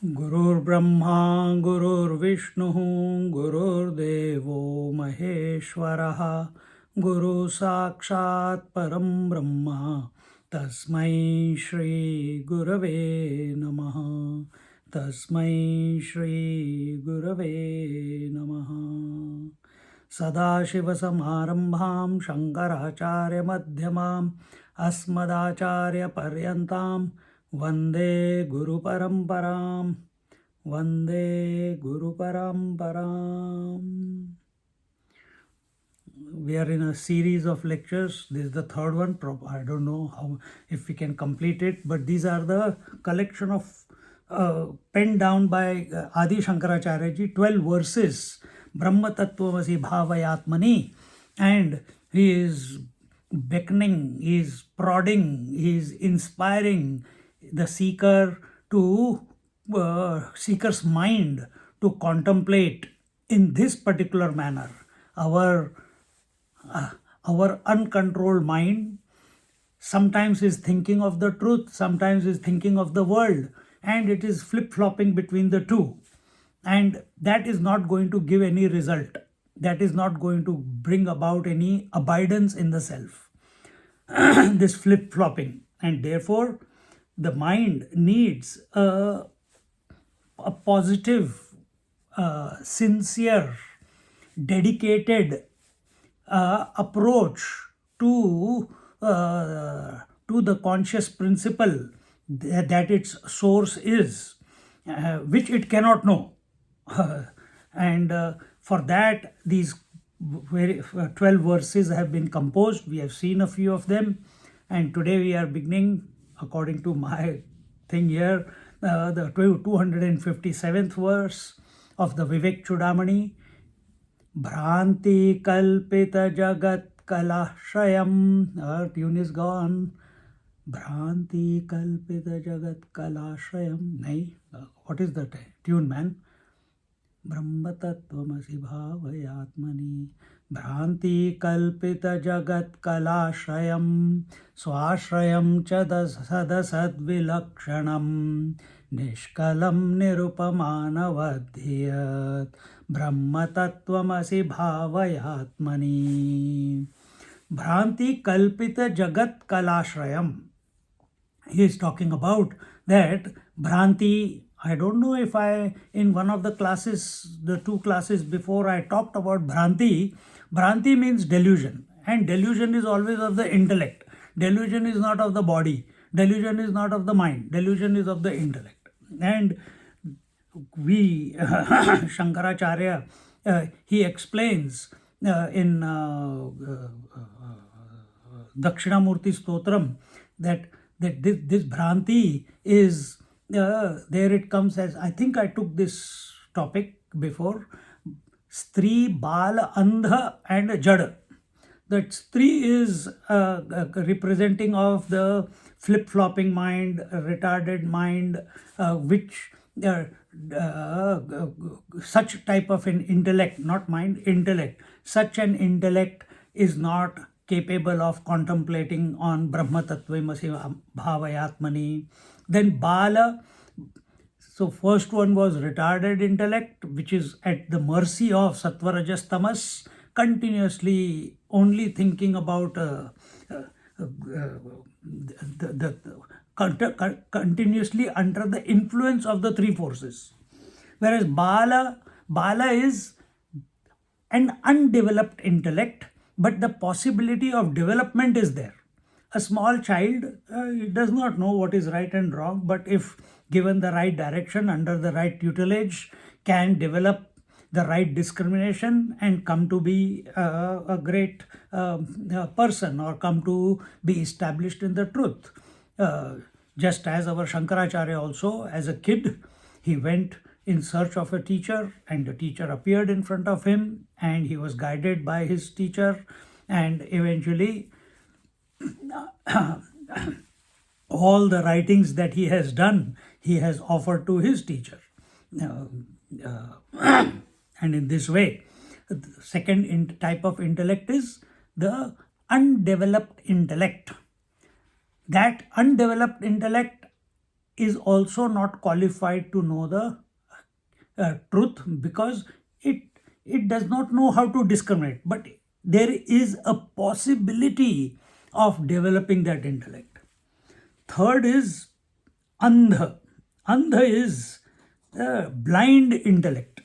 Gurur Brahma, Gurur Vishnu, Gurur Devo Maheshwaraha, Guru Sakshat Param Brahma, Tasmai Shri Gurave Namaha, Tasmai Shri Gurave Namaha. Sadashivasamarambham Shankaracharya Madhyamam Asmadacharya Paryantam Vande Guru Paramparam. Vande Guru Paramparam. We are in a series of lectures. This is the third one. I don't know how if we can complete it, but these are the collection of penned down by Adi Shankaracharya ji, 12 verses, Brahma Tattvamasi Bhavayatmani, and he is beckoning, he is prodding, he is inspiring the seeker to seeker's mind to contemplate in this particular manner. Our uncontrolled mind sometimes is thinking of the truth, sometimes is thinking of the world, and it is flip-flopping between the two. And that is not going to give any result. That is not going to bring about any abidance in the self. This flip-flopping. And therefore, the mind needs a positive, sincere, dedicated approach to the conscious principle that its source is, which it cannot know. And for that, these 12 verses have been composed. We have seen a few of them, and today we are beginning, according to my thing here, the 257th verse of the Vivekachudamani. Bhranti kalpita jagat kalashayam. Tune is gone. Bhranti kalpita jagat kalashayam. Nahi. What is the tune, man? Brahma tattvamasi bhavayatmani. Bhranti kalpita jagat kalashayam. Swashrayam sadasad vilakshanam. Nishkalam nirupamanavadhyat. Brahma tattvamasi bhavayatmani. Bhranti kalpita jagat kalashrayam. He is talking about that Bhranti. I don't know if in one of the classes, the two classes before, I talked about Bhranti. Bhranti means delusion, and delusion is always of the intellect. Delusion is not of the body. Delusion is not of the mind. Delusion is of the intellect. And we, Shankaracharya, he explains in Dakshinamurti Stotram that this Bhranti is, there it comes as, I think I took this topic before, Stri, Bal, Andha and Jad. That Stri is representing of the flip-flopping mind, retarded mind, which such type of an intellect, not mind, intellect, such an intellect is not capable of contemplating on Brahma Tattvamasi Bhavayatmani. Then Bala, so first one was retarded intellect, which is at the mercy of Sattva Rajas Tamas, continuously only thinking about continuously under the influence of the three forces. Whereas Bala is an undeveloped intellect, but the possibility of development is there. A small child does not know what is right and wrong, but if given the right direction, under the right tutelage, can develop the right discrimination and come to be a great person, or come to be established in the truth. Just as our Shankaracharya also, as a kid, he went in search of a teacher, and the teacher appeared in front of him, and he was guided by his teacher, and eventually all the writings that he has done, he has offered to his teacher. And in this way, the second type of intellect is the undeveloped intellect. That undeveloped intellect is also not qualified to know the truth, because it does not know how to discriminate, but there is a possibility of developing that intellect. Third is andha. Andha is blind intellect.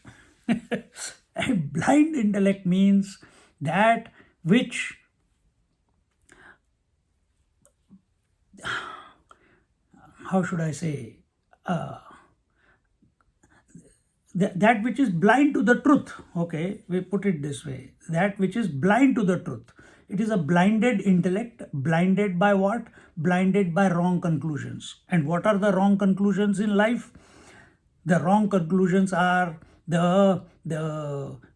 And blind intellect means that which, how should I say, that which is blind to the truth. Okay, we put it this way, that which is blind to the truth. It is a blinded intellect. Blinded by what? Blinded by wrong conclusions. And what are the wrong conclusions in life? The wrong conclusions are the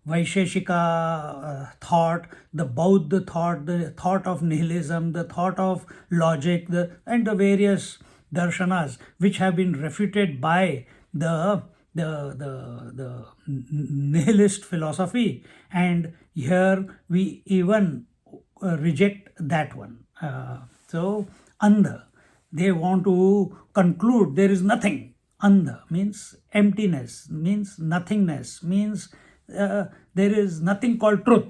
Vaisheshika thought, the Bauddha thought, the thought of nihilism, the thought of logic, and the various darshanas which have been refuted by the nihilist philosophy. And here we even reject that one. So andha, they want to conclude there is nothing. Andha means emptiness, means nothingness, means there is nothing called truth.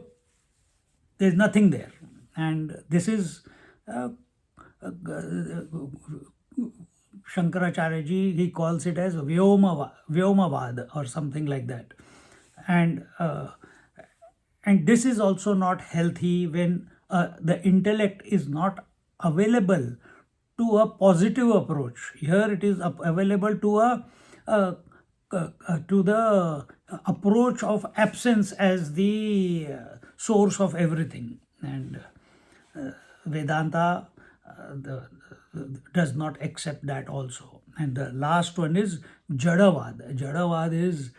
There is nothing there. And this is Shankaracharya ji, he calls it as Vyomavad or something like that. And this is also not healthy when the intellect is not available to a positive approach. Here it is available to the approach of absence as the source of everything. And Vedanta does not accept that also. And the last one is Jadavad. Jadavad is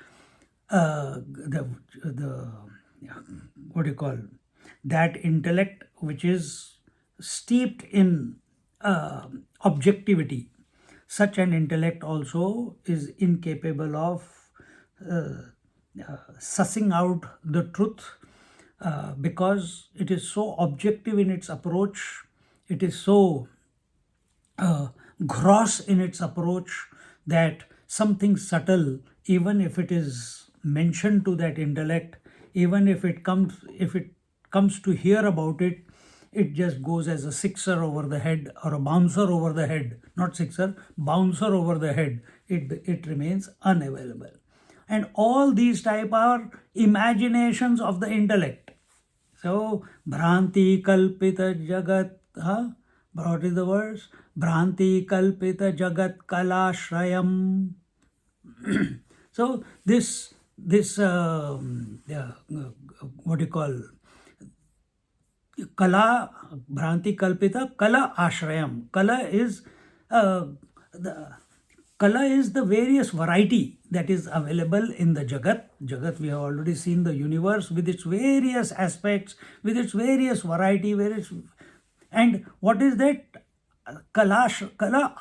what do you call, that intellect which is steeped in objectivity. Such an intellect also is incapable of sussing out the truth, because it is so objective in its approach, it is so gross in its approach, that something subtle, even if it is mentioned to that intellect, even if it comes to hear about it, it just goes as a sixer over the head, or a bouncer over the head, not sixer, bouncer over the head. It remains unavailable. And all these type are imaginations of the intellect. So, Bhranti Kalpita Jagat, what is the verse? Bhranti Kalpita Jagat Kalashrayam. So, this what do you call, Kala, Bhranti Kalpita, Kala Ashrayam. Kala is the various variety that is available in the Jagat. Jagat, we have already seen the universe with its various aspects, with its various variety, and what is that? Kala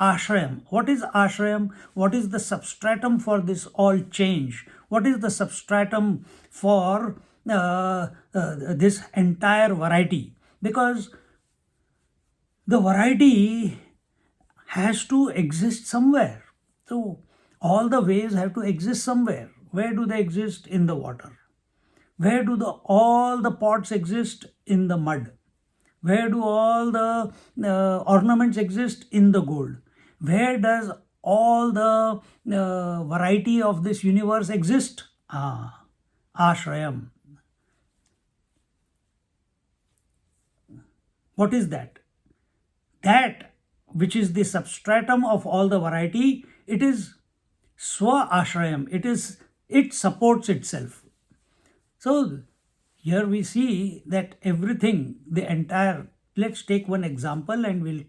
Ashrayam. What is Ashrayam? What is the substratum for this all change? What is the substratum for this entire variety? Because the variety has to exist somewhere. So all the waves have to exist somewhere. Where do they exist? In the water. Where do all the pots exist? In the mud. Where do all the ornaments exist? In the gold. Where does all the variety of this universe exist? Ashrayam. What is that? That which is the substratum of all the variety, it is Swa Ashrayam. It supports itself. So here we see that everything, the entire, let's take one example and we'll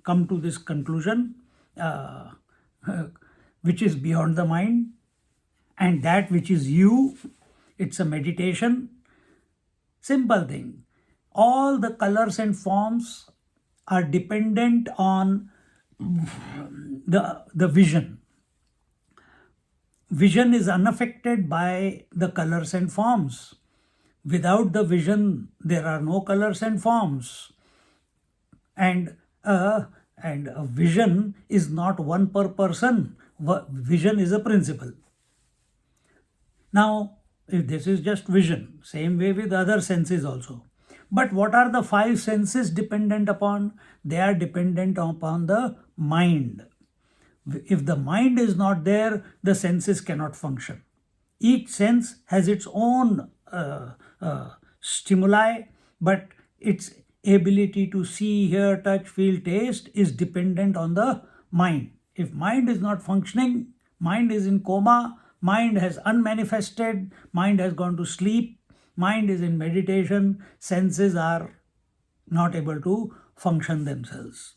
come to this conclusion, which is beyond the mind, and that which is you. It's a meditation. Simple thing. All the colors and forms are dependent on the vision. Vision is unaffected by the colors and forms. Without the vision, there are no colors and forms. And And a vision is not one per person. Vision is a principle. Now, if this is just vision, same way with other senses also. But what are the five senses dependent upon? They are dependent upon the mind. If the mind is not there, the senses cannot function. Each sense has its own stimuli, but its ability to see, hear, touch, feel, taste is dependent on the mind. If mind is not functioning, mind is in coma, mind has unmanifested, mind has gone to sleep, mind is in meditation, senses are not able to function themselves.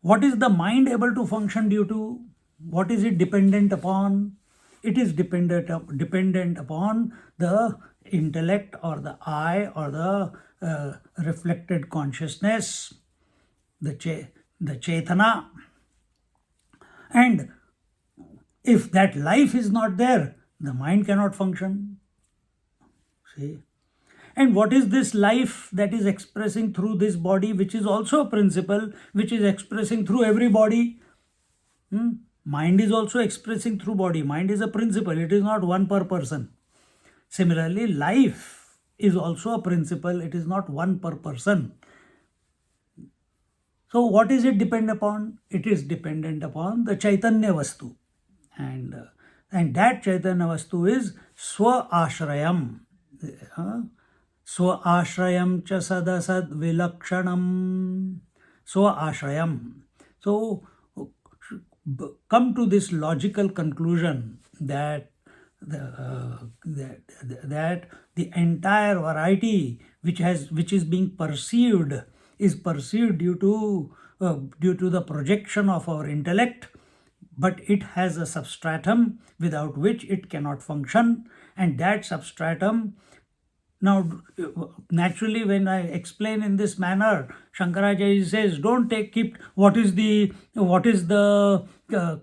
What is the mind able to function due to? What is it dependent upon? It is dependent upon the intellect or the I or the reflected consciousness, the chetana. And if that life is not there, the mind cannot function. See? And what is this life that is expressing through this body, which is also a principle, which is expressing through every body? Mind is also expressing through body. Mind is a principle. It is not one per person. Similarly, life is also a principle. It is not one per person. So what is it dependent upon? It is dependent upon the Chaitanya Vastu. And that Chaitanya Vastu is Swa-ashrayam. Swa-ashrayam cha sadasad vilakshanam. Swa-ashrayam. So come to this logical conclusion that the entire variety which is being perceived is perceived due to the projection of our intellect, but it has a substratum without which it cannot function, and that substratum. Now, naturally, when I explain in this manner, Shankaracharya says, don't keep what is the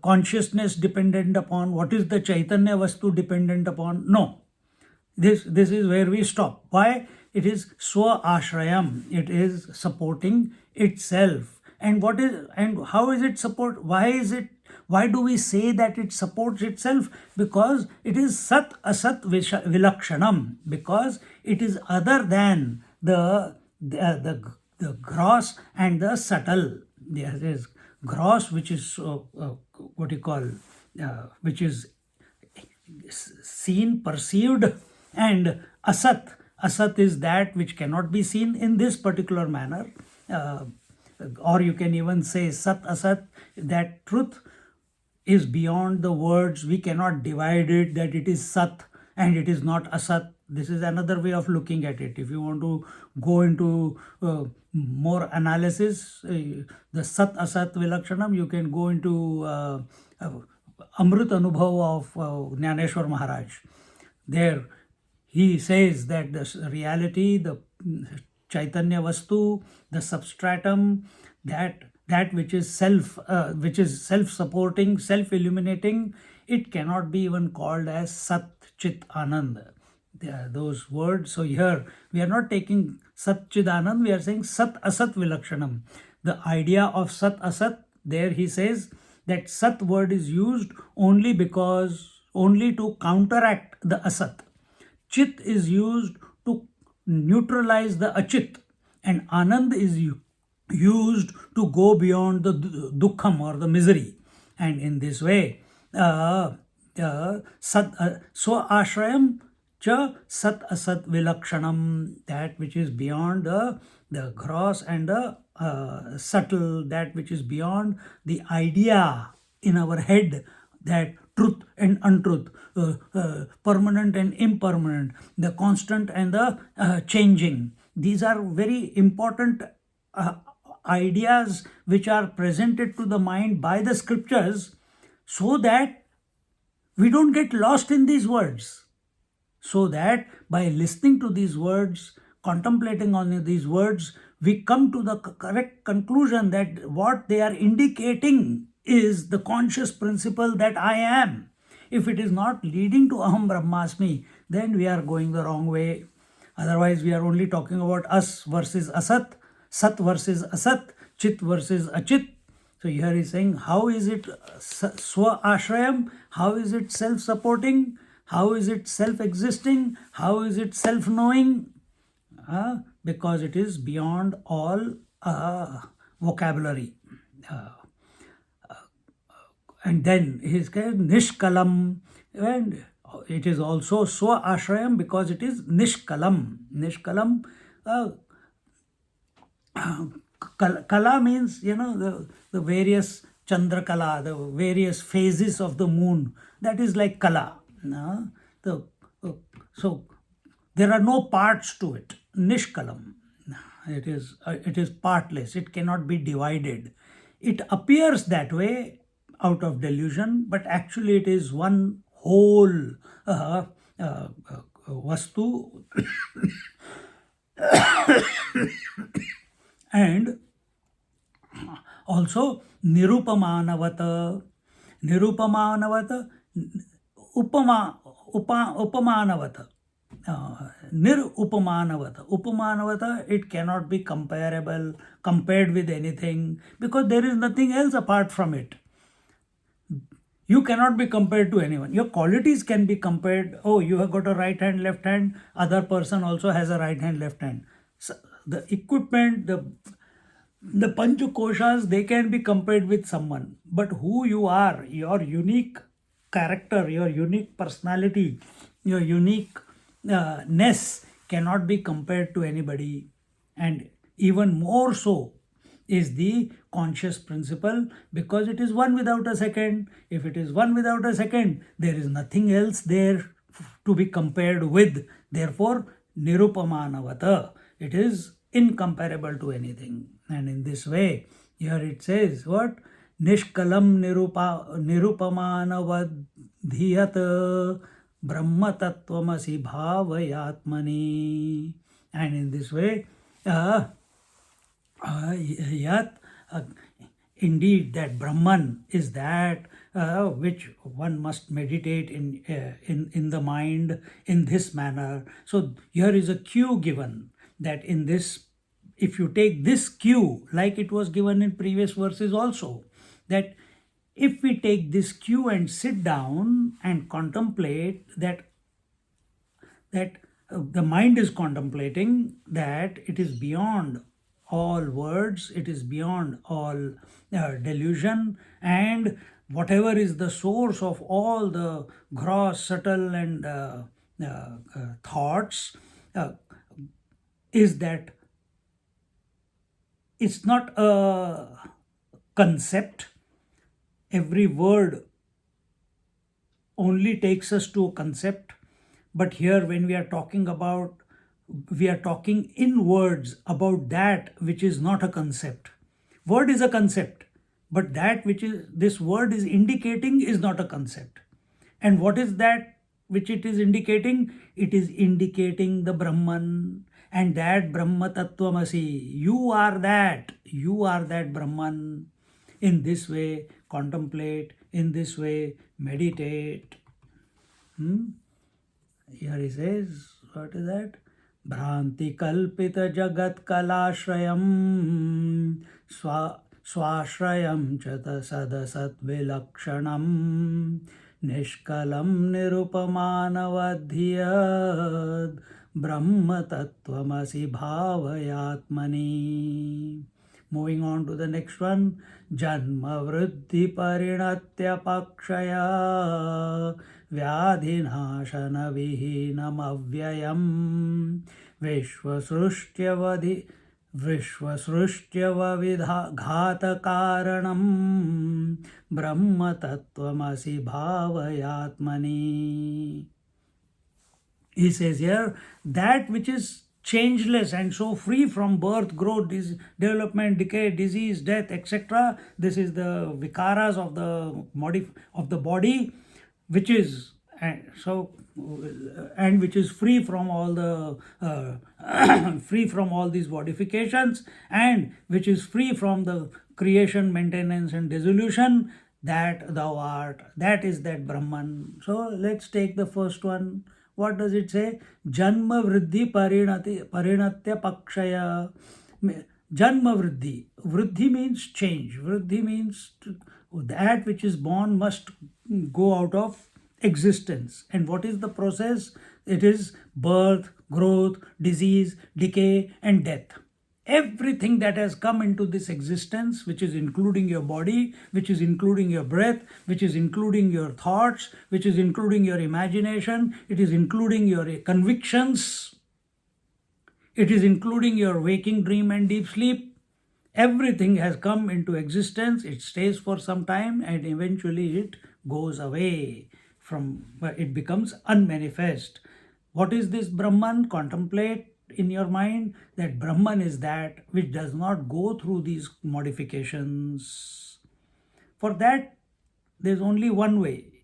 consciousness dependent upon, what is the Chaitanya Vastu dependent upon. No, this is where we stop. Why? It is Swa-ashrayam. It is supporting itself. And how is it support? Why do we say that it supports itself? Because it is Sat Asat Vilakshanam. Because it is other than the gross and the subtle. There is gross, which is which is seen, perceived, and asat. Asat is that which cannot be seen in this particular manner. Or you can even say Sat Asat, that truth is beyond the words. We cannot divide it, that it is Sat and it is not Asat. This is another way of looking at it. If you want to go into more analysis, the Sat Asat Vilakshanam, you can go into Amrit Anubhav of Jnaneshwar Maharaj. There he says that the reality, the Chaitanya Vastu, the substratum, that which is self-supporting, self-illuminating, it cannot be even called as Sat Chit Anand. Those words. So here we are not taking Sat Chit Anand, we are saying Sat Asat Vilakshanam. The idea of Sat Asat, there he says that Sat word is used only to counteract the Asat. Chit is used to neutralize the Achit, and Anand is used to go beyond the dukkham or the misery. And in this way, Swa-ashrayam cha Sat Asat Vilakshanam, that which is beyond the gross and the subtle, that which is beyond the idea in our head, that truth and untruth, permanent and impermanent, the constant and the changing. These are very important ideas which are presented to the mind by the scriptures, so that we don't get lost in these words. So that by listening to these words, contemplating on these words, we come to the correct conclusion that what they are indicating is the conscious principle that I am. If it is not leading to Aham Brahmasmi, then we are going the wrong way. Otherwise, we are only talking about us versus Asat, Sat versus Asat, Chit versus Achit, So here he's saying, how is it swa ashrayam? How is it self-supporting? How is it self-existing? How is it self-knowing? Because it is beyond all vocabulary. And then he's called Nishkalam, and it is also Swa Ashrayam because it is Nishkalam. Nishkalam, Kala means, the various Chandra Kala, the various phases of the moon. That is like Kala. So there are no parts to it. Nishkalam. It is partless. It cannot be divided. It appears that way out of delusion, but actually it is one whole vastu. And also nirupamanavata, upamanavata, upamanavata, it cannot be compared with anything, because there is nothing else apart from it. You cannot be compared to anyone. Your qualities can be compared. Oh, you have got a right hand, left hand. Other person also has a right hand, left hand. So the equipment, the Panchakoshas, they can be compared with someone. But who you are, your unique character, your unique personality, your uniqueness cannot be compared to anybody. And even more so is the conscious principle, because it is one without a second. If it is one without a second, there is nothing else there to be compared with. Therefore, nirupamanavata, it is incomparable to anything. And in this way, here it says, what? Nishkalam nirupamanavadhiyat brahma tattvamasi bhavayatmani. And in this way, indeed, that Brahman is that which one must meditate in the mind in this manner. So here is a cue given, that in this, if you take this cue, like it was given in previous verses also, that if we take this cue and sit down and contemplate that the mind is contemplating that it is beyond all words, it is beyond all delusion, and whatever is the source of all the gross, subtle, and thoughts is that it's not a concept. Every word only takes us to a concept. But here, when we are talking in words about that which is not a concept. Word is a concept, but that which this word is indicating is not a concept. And what is that which it is indicating? It is indicating the Brahman, and that Brahma Tattvamasi. You are that Brahman. In this way, contemplate. In this way, meditate. Here he says, what is that? Bhranti kalpita jagat kalashrayam swashrayam chata sadasat vilakshanam nishkalam nirupamanavadhyad brahma tattvamasi bhavayatmani. Moving on to the next one. Janma vriddhi parinatya pakshaya vyadhinashana vihinam avyayam vishvasrushtya vidha karanam brahma tattvamasi bhavayatmani. He says here, that which is changeless and so free from birth, growth, development, decay, disease, death, etc. This is the vikaras of the body, which is which is free from all the free from all these modifications, and which is free from the creation, maintenance, and dissolution. That thou art, that is that Brahman. So let's take the first one. What does it say? Janma vriddhi parinatya pakshaya. Janma vriddhi. Vriddhi means change. Vriddhi means that which is born must go out of existence. And what is the process? It is birth, growth, disease, decay, and death. Everything that has come into this existence, which is including your body, which is including your breath, which is including your thoughts, which is including your imagination, it is including your convictions, it is including your waking dream and deep sleep. Everything has come into existence, it stays for some time, and eventually it goes away it becomes unmanifest. What is this Brahman? Contemplate in your mind that Brahman is that which does not go through these modifications. For that, there's only one way.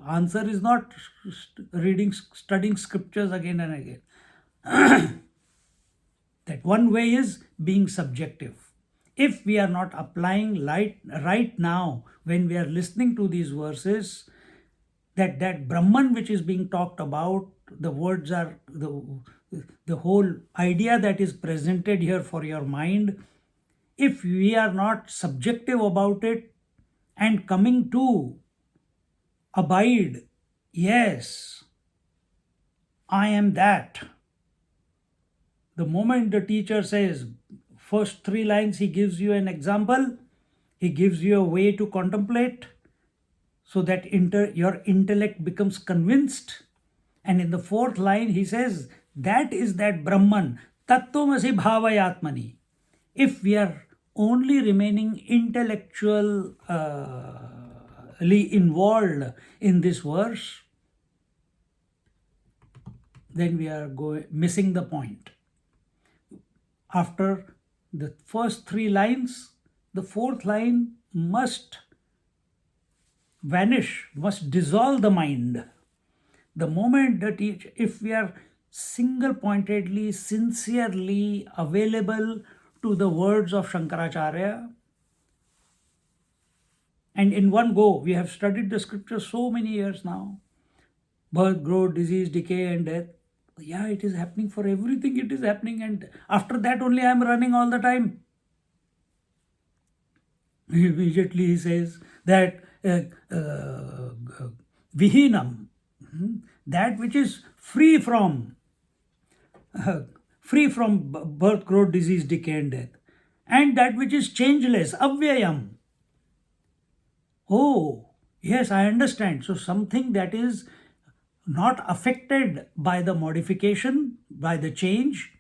Answer is not studying scriptures again and again. That one way is being subjective. If we are not applying light right now, when we are listening to these verses, that Brahman which is being talked about, the words are the whole idea that is presented here for your mind. If we are not subjective about it and coming to abide, yes, I am that. The moment the teacher says, first 3 lines, he gives you an example, he gives you a way to contemplate, so that your intellect becomes convinced. And in the 4th line, he says, that is that Brahman, tattvamasi bhavayatmani. If we are only remaining intellectually involved in this verse, then we are missing the point. After the first 3 lines, the 4th line must vanish, must dissolve the mind. The moment that if we are single-pointedly, sincerely available to the words of Shankaracharya, and in one go, we have studied the scripture so many years now, birth, growth, disease, decay, and death. Yeah, it is happening for everything, it is happening, and after that only I am running all the time. Immediately he says that vihinam, that which is free from birth, growth, disease, decay, and death, and that which is changeless, avyayam. Oh, yes, I understand. So something that is not affected by the modification, by the change,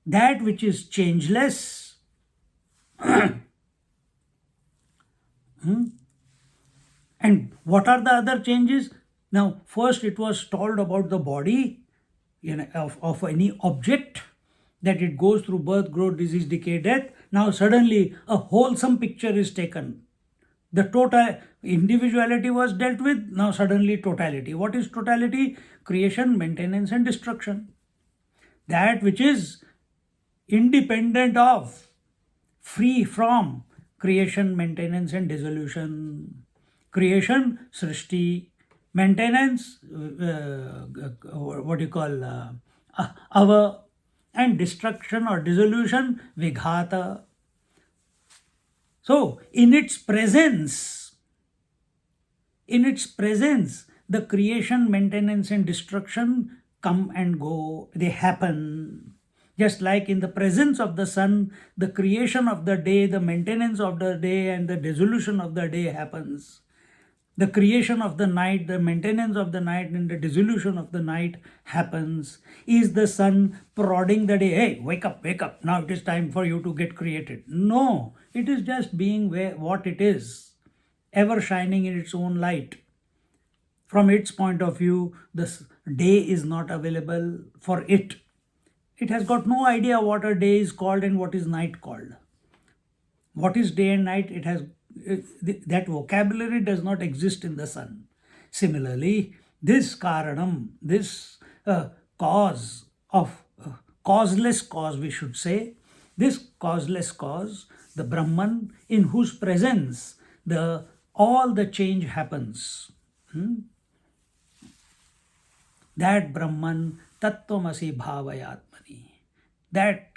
that which is changeless. And what are the other changes? Now, first it was told about the body of any object, that it goes through birth, growth, disease, decay, death. Now suddenly a wholesome picture is taken. The total individuality was dealt with, now suddenly totality. What is totality? Creation, maintenance, and destruction. That which is independent of, free from creation, maintenance, and dissolution. Creation, srishti; maintenance, what you call ava; and destruction or dissolution, vighata. So, in its presence, the creation, maintenance, and destruction come and go, they happen. Just like in the presence of the sun, the creation of the day, the maintenance of the day, and the dissolution of the day happens. The creation of the night, the maintenance of the night, and the dissolution of the night happens. Is the sun prodding the day, hey, wake up, now it is time for you to get created? No, it is just being what it is, ever shining in its own light. From its point of view, the day is not available for it. It has got no idea what a day is called and what is night called. What is day and night? That vocabulary does not exist in the sun. Similarly, this karanam, this cause of causeless cause, we should say, this causeless cause, the Brahman, in whose presence all the change happens. That Brahman, tattvamasi bhavayatmani, that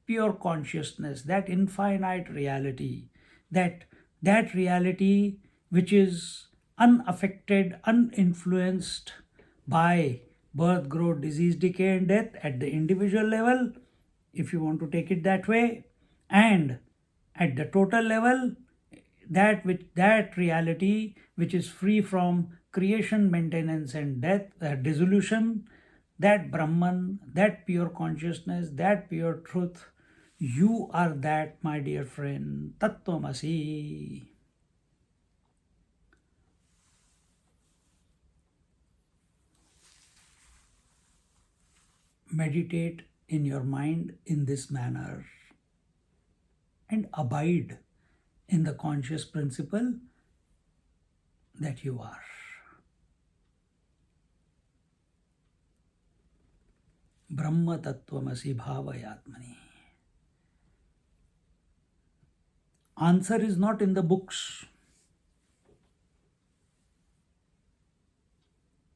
pure consciousness, that infinite reality, that reality which is unaffected, uninfluenced by birth, growth, disease, decay, and death at the individual level, if you want to take it that way, and at the total level, that reality which is free from creation, maintenance, and death, dissolution, that Brahman, that pure consciousness, that pure truth, you are that, my dear friend. Tattvamasi. Meditate in your mind in this manner and abide in the conscious principle that you are. Brahma Tattvamasi Bhavayatmani. Answer is not in the books.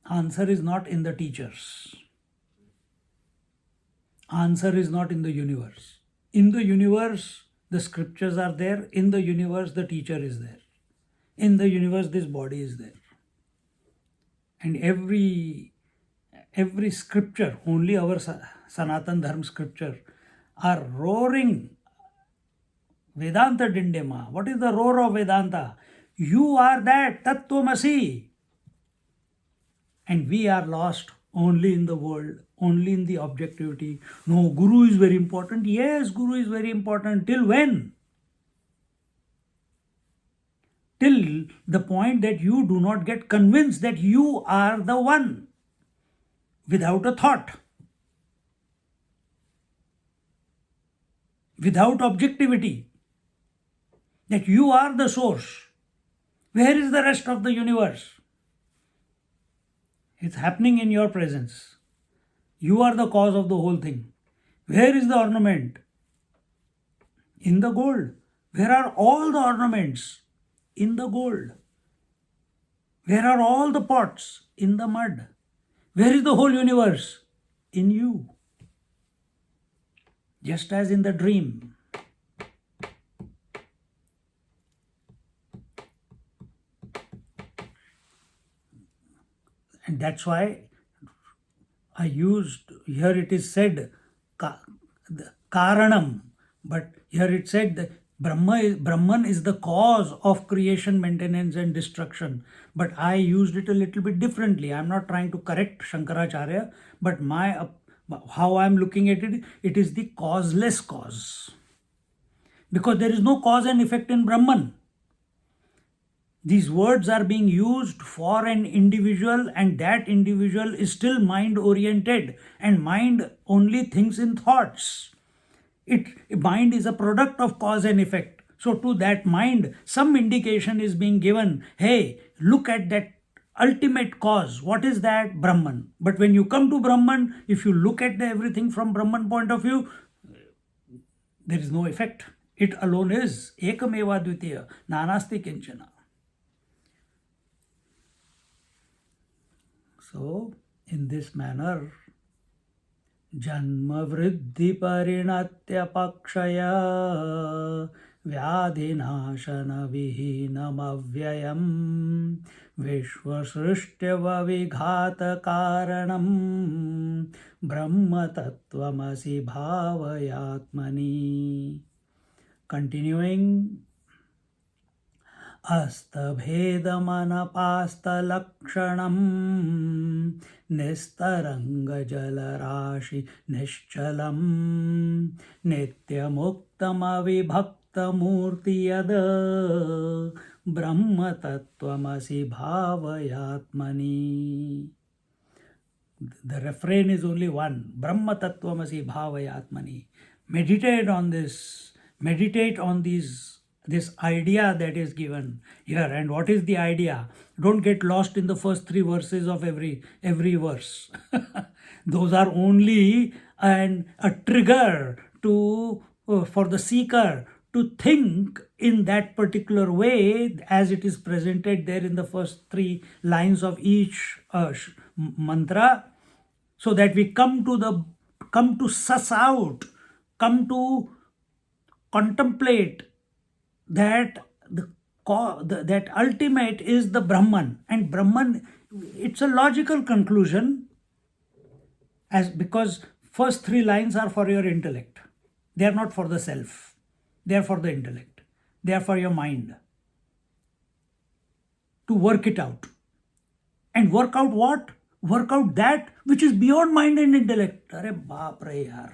Answer is not in the teachers. Answer is not in the universe. In the universe, the scriptures are there. In the universe, the teacher is there. In the universe, this body is there. And every scripture, only our Sanatan Dharma scripture, are roaring Vedanta Dindema. What is the roar of Vedanta? You are that, Tattvamasi. And we are lost only in the world, only in the objectivity. No, Guru is very important. Yes, Guru is very important. Till when? Till the point that you do not get convinced that you are the one, without a thought, without objectivity, that you are the source. Where is the rest of the universe? It's happening in your presence. You are the cause of the whole thing. Where is the ornament? In the gold. Where are all the ornaments? In the gold. Where are all the pots? In the mud. Where is the whole universe? In you. Just as in the dream. And that's why I used, here it is said, Karanam, but here it said that Brahman is the cause of creation, maintenance, and destruction. But I used it a little bit differently. I'm not trying to correct Shankaracharya, but how I'm looking at it, it is the causeless cause. Because there is no cause and effect in Brahman. These words are being used for an individual, and that individual is still mind-oriented, and mind only thinks in thoughts. Mind is a product of cause and effect. So to that mind, some indication is being given. Hey, look at that ultimate cause. What is that? Brahman. But when you come to Brahman, if you look at everything from Brahman point of view, there is no effect. It alone is ekameva dvitiya, nanasti kinchana. So, in this manner, Janma Vriddhi Parinatya Pakshaya Vyadhinashana Vihinam Avyayam Vishwasrishtya Vighata Karanam Brahma Tattvamasi Bhavayatmani. Continuing, Astabhedamanapastalakshanam Nistaranga-jalarashi Nishchalam Nityamuktamavibhaktamurti yada Brahma Tattvamasi Bhavayatmani. The refrain is only one. Brahma Tattvamasi Bhavayatmani. Meditate on this. Meditate on this idea that is given here. And what is the idea? Don't get lost in the first 3 verses of every verse. Those are only a trigger for the seeker to think in that particular way as it is presented there in the first 3 lines of each mantra, so that we come to suss out come to contemplate that that ultimate is the Brahman, and Brahman, it's a logical conclusion, as because first three lines are for your intellect. They are not for the self. They are for the intellect. They are for your mind to work it out. And work out what? Work out that which is beyond mind and intellect. Arre baap re yaar.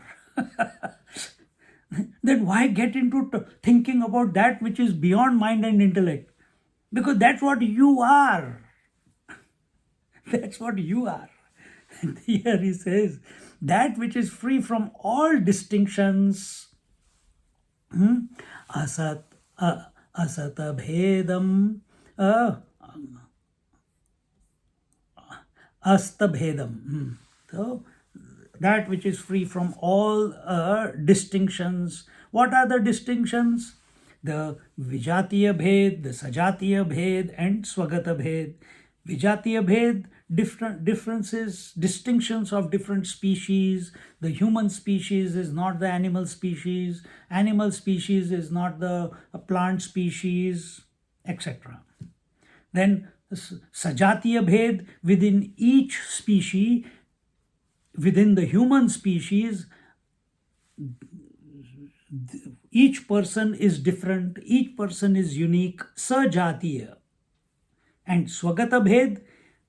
Then why get into thinking about that which is beyond mind and intellect? Because that's what you are. That's what you are. And here he says, that which is free from all distinctions, asat asata bhedam, asta bhedam. So that which is free from all distinctions. What are the distinctions? The Vijatiya Bhed, the Sajatiya Bhed, and Swagata Bhed. Vijatiya Bhed, differences, distinctions of different species. The human species is not the animal species. Animal species is not the plant species, etc. Then Sajatiya Bhed, within each species, within the human species, each person is different, each person is unique, Sajatiya. And Swagata Bhed,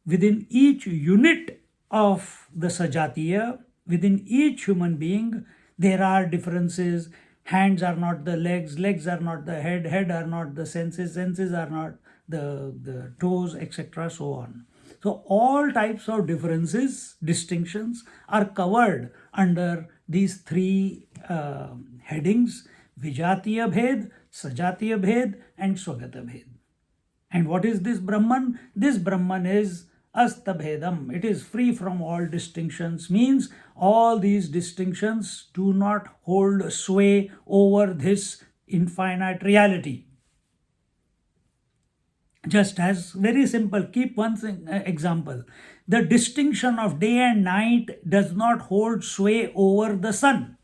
within each unit of the Sajatiya, within each human being, there are differences. Hands are not the legs, legs are not the head, head are not the senses, senses are not the toes, etc. so on. So all types of differences, distinctions are covered under these three headings: Vijatiya Bhed, Sajatiya Bhed, and Swagata Bhed. And what is this Brahman? This Brahman is Asta Bhedam. It is free from all distinctions, means all these distinctions do not hold sway over this infinite reality. Just as very simple, keep one example. The distinction of day and night does not hold sway over the sun.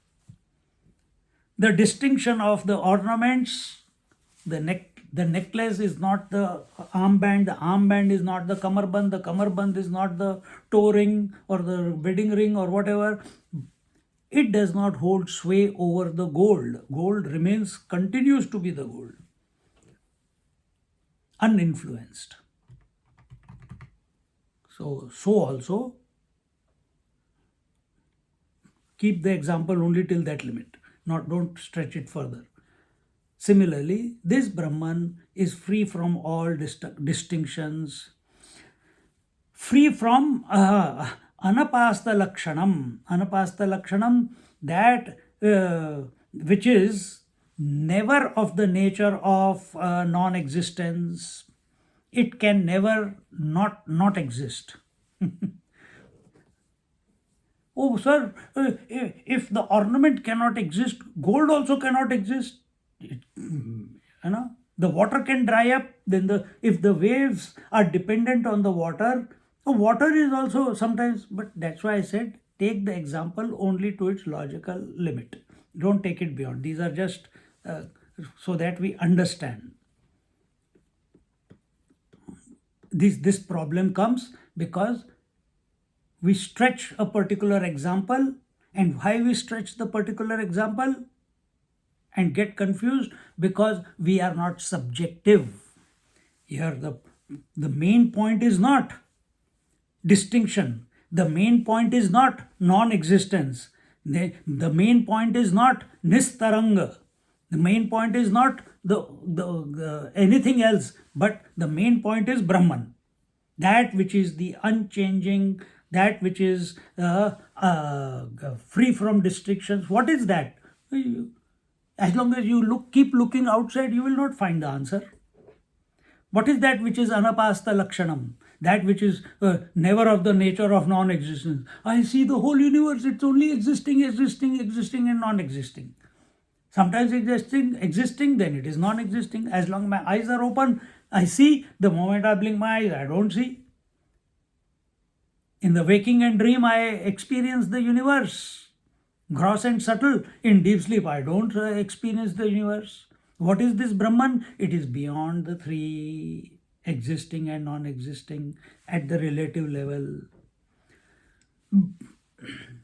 The distinction of the ornaments, the necklace is not the armband is not the kamarband is not the toe ring or the wedding ring or whatever. It does not hold sway over the gold. Gold continues to be the gold, uninfluenced. So also, keep the example only till that limit. Don't stretch it further. Similarly, this Brahman is free from all distinctions, free from anapasta lakshanam, that which is never of the nature of non-existence. It can never not exist. Oh, sir, if the ornament cannot exist, gold also cannot exist. The water can dry up. Then if the waves are dependent on the water is also sometimes. But that's why I said take the example only to its logical limit. Don't take it beyond. These are just so that we understand. This problem comes because we stretch a particular example, and why we stretch the particular example and get confused? Because we are not subjective. Here the main point is not distinction. The main point is not non-existence. The main point is not nistaranga. The main point is not the anything else, but the main point is Brahman. That which is the unchanging, that which is free from distractions. What is that? As long as you keep looking outside, you will not find the answer. What is that which is anapasta lakshanam? That which is never of the nature of non-existence. I see the whole universe, it's only existing and non-existing. Sometimes existing, then it is non-existing. As long as my eyes are open, I see. The moment I blink my eyes, I don't see. In the waking and dream, I experience the universe. Gross and subtle. In deep sleep, I don't experience the universe. What is this Brahman? It is beyond the three, existing and non-existing, at the relative level.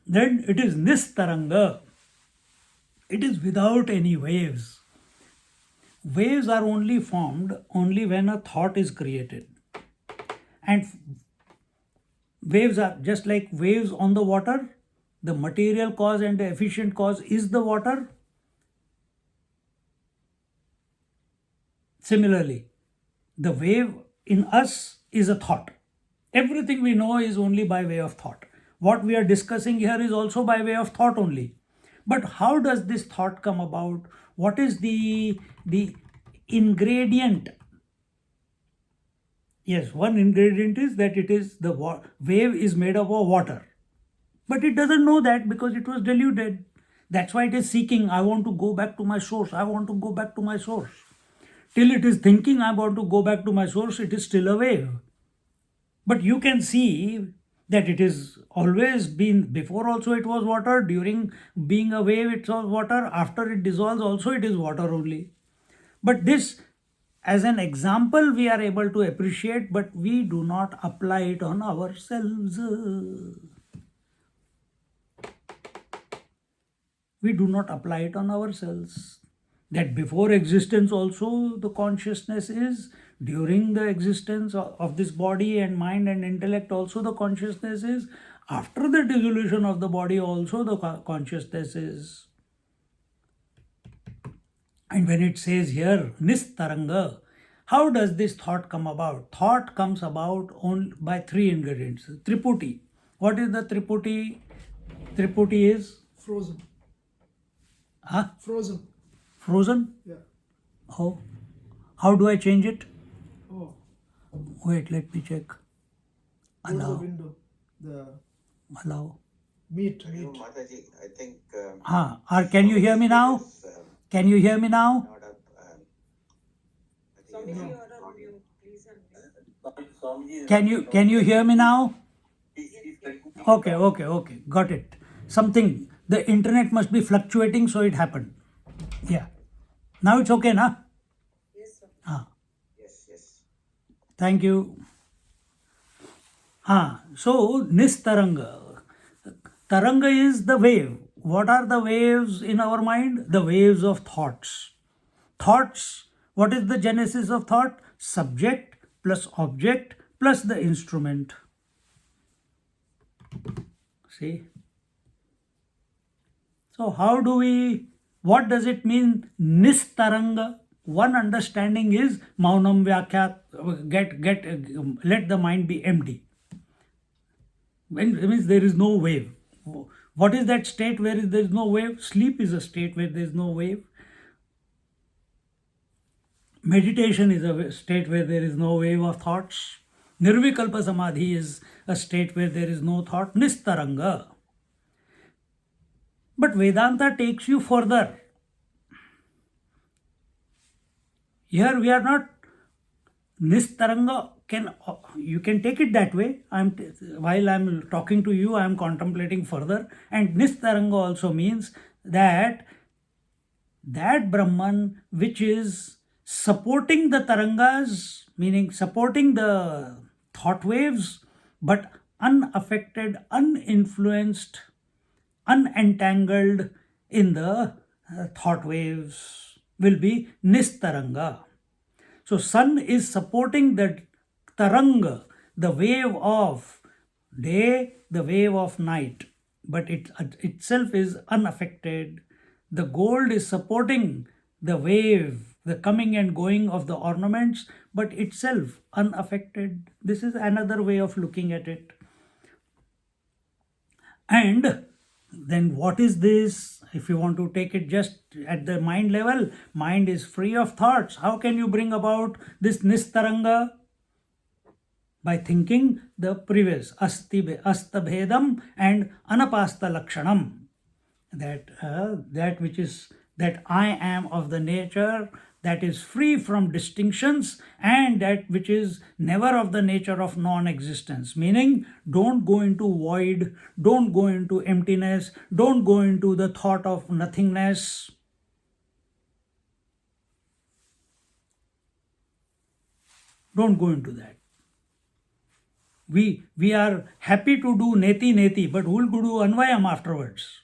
Then it is Nistaranga. It is without any waves. Waves are only formed only when a thought is created. And waves are just like waves on the water. The material cause and the efficient cause is the water. Similarly, the wave in us is a thought. Everything we know is only by way of thought. What we are discussing here is also by way of thought only. But how does this thought come about? What is the ingredient? Yes, one ingredient is that it is the wave is made up of water. But it doesn't know that because it was deluded. That's why it is seeking, I want to go back to my source. I want to go back to my source. Till it is thinking, I want to go back to my source, it is still a wave. But you can see that it is always been, before also it was water, during being a wave it was water, after it dissolves also it is water only. But this, as an example, we are able to appreciate, but we do not apply it on ourselves. We do not apply it on ourselves. That before existence also the consciousness is, during the existence of this body and mind and intellect also the consciousness is, after the dissolution of the body also the consciousness is. And when it says here, Nistaranga, how does this thought come about? Thought comes about only by three ingredients. Triputi. What is the Triputi? Triputi is? Frozen. Huh? Frozen. Frozen? Yeah. Oh. How do I change it? Oh. Wait, let me check. Go to the Allow. window. The Allow. meat. Mataji, I think. Or can you hear me now? Can you hear me now? Not up, Swami, you are on mute. Please unmute. Can you hear me now? Okay. Got it. Something, the internet must be fluctuating, so it happened. Yeah. Now it's okay, na? Yes, sir. yes. Thank you. So Nistaranga. Taranga is the wave. What are the waves in our mind? The waves of thoughts. Thoughts, what is the genesis of thought? Subject plus object plus the instrument. See? So how do we, what does it mean Nistaranga? One understanding is Maunam Vyakhyat, let the mind be empty. It means there is no wave. What is that state where there is no wave? Sleep is a state where there is no wave. Meditation is a state where there is no wave of thoughts. Nirvikalpa Samadhi is a state where there is no thought. Nistaranga. But Vedanta takes you further. Here we are not Nistaranga. You can take it that way. While I'm talking to you, I'm contemplating further. And Nistaranga also means that Brahman which is supporting the tarangas, meaning supporting the thought waves, but unaffected, uninfluenced, unentangled in the thought waves, will be Nistaranga. So sun is supporting the taranga, the wave of day, the wave of night, but it itself is unaffected. The gold is supporting the wave, the coming and going of the ornaments, but itself unaffected. This is another way of looking at it. And then what is this? If you want to take it just at the mind level, mind is free of thoughts. How can you bring about this Nistaranga? By thinking the previous astabhedam and anapasta lakshanam. That which is that I am of the nature that is free from distinctions, and that which is never of the nature of non-existence. Meaning, don't go into void, don't go into emptiness, don't go into the thought of nothingness. Don't go into that. We are happy to do neti neti, but who will do anvayam afterwards?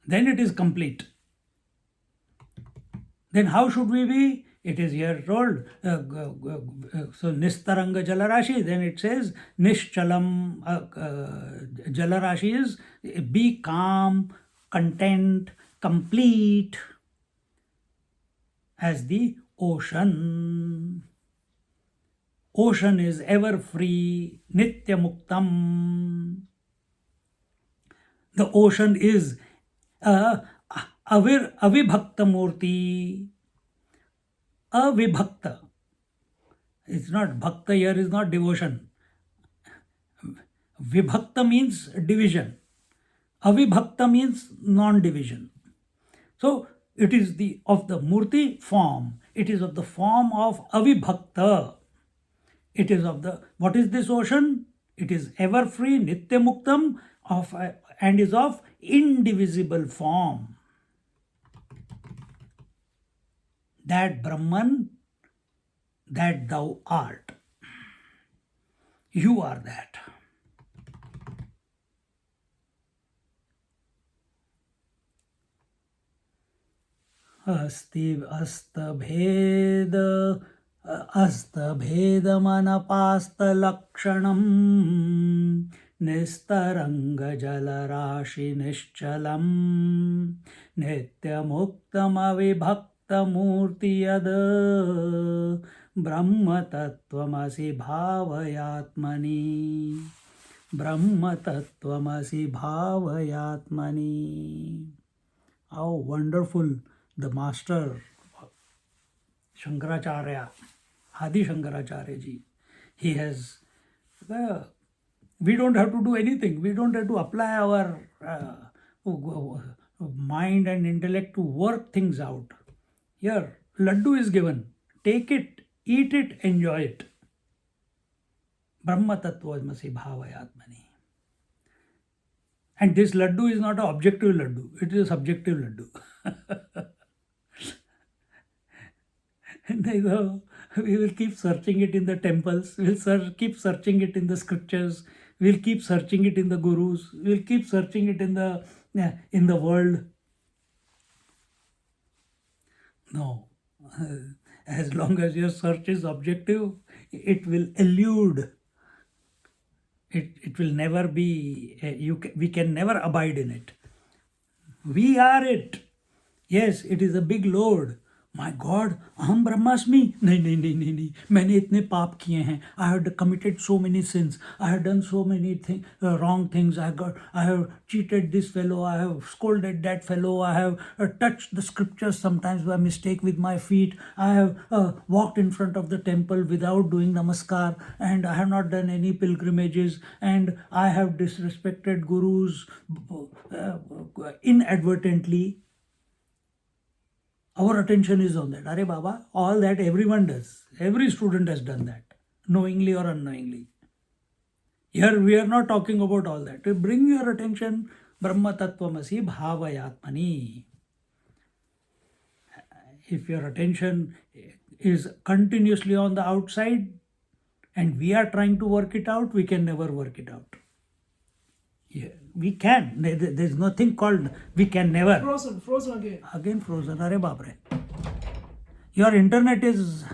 Then it is complete. Then how should we be? It is here told. So nistaranga jalarashi. Then it says nishchalam jalarashi is be calm, content, complete as the ocean. Ocean is ever free, nitya muktam. The ocean is avibhakta murti. Avibhakta. It's not bhakta here, is not devotion. Vibhakta means division. Avibhakta means non-division. So it is of the murti form. It is of the form of avibhakta. It is of the, what is this ocean? It is ever free, nitya muktam, and is of indivisible form. That Brahman, that thou art. You are that. Asti astabheda astbhedamanapastalakshanam nistaranga jalarashi nishchalam nityamuktamavibhaktamurti yad brahmatatvamasi bhavayatmani. Brahmatatvamasi bhavayatmani. How wonderful the master Shankaracharya, Adi Shankaracharya ji. He has, we don't have to do anything. We don't have to apply our mind and intellect to work things out. Here, laddu is given. Take it, eat it, enjoy it. Brahma tattvamasi bhavayatmani. And this laddu is not an objective laddu. It is a subjective laddu. We will keep searching it in the temples, we'll keep searching it in the scriptures, we'll keep searching it in the gurus, we'll keep searching it in the world. No. As long as your search is objective, it will elude. It will never be, we can never abide in it. We are it. Yes, it is a big load. My God, aham brahmasmi. नहीं, मैंने इतने पाप किए हैं. I had committed so many sins. I had done so many wrong things. I have cheated this fellow. I have scolded that fellow. I have touched the scriptures sometimes by mistake with my feet. I have walked in front of the temple without doing namaskar, and I have not done any pilgrimages, and I have disrespected gurus inadvertently. Our attention is on that. Arey Baba, all that everyone does. Every student has done that, knowingly or unknowingly. Here we are not talking about all that. To bring your attention, Brahma Tattvamasi Bhavayatmani. If your attention is continuously on the outside and we are trying to work it out, we can never work it out. Yeah, we can. There's nothing called we can never. Frozen again. Again frozen. Arey Bapre. Your internet is.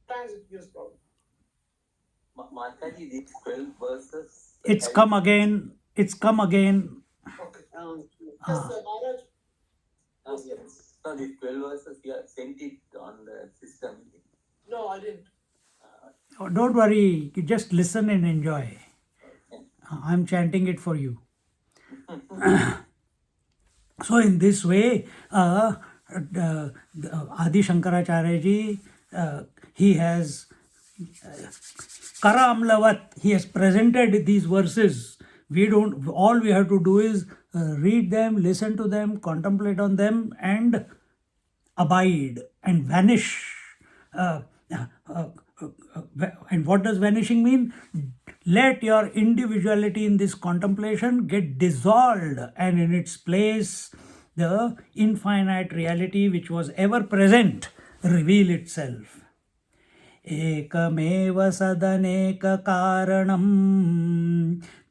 Sometimes it gives problem. Mataji, these 12 verses. It's come again. It's come again. Okay. Ah. Maharaj. Yes. No, these 12 verses, you have sent it on the system. No, I didn't. Oh, don't worry. You just listen and enjoy. I'm chanting it for you. So in this way, Adi Shankaracharya ji, he has Kara Amlavat, he has presented these verses. All we have to do is read them, listen to them, contemplate on them, and abide and vanish. And what does vanishing mean? Let your individuality in this contemplation get dissolved, and in its place, the infinite reality which was ever present reveal itself. एकमेव सदनेक कारणं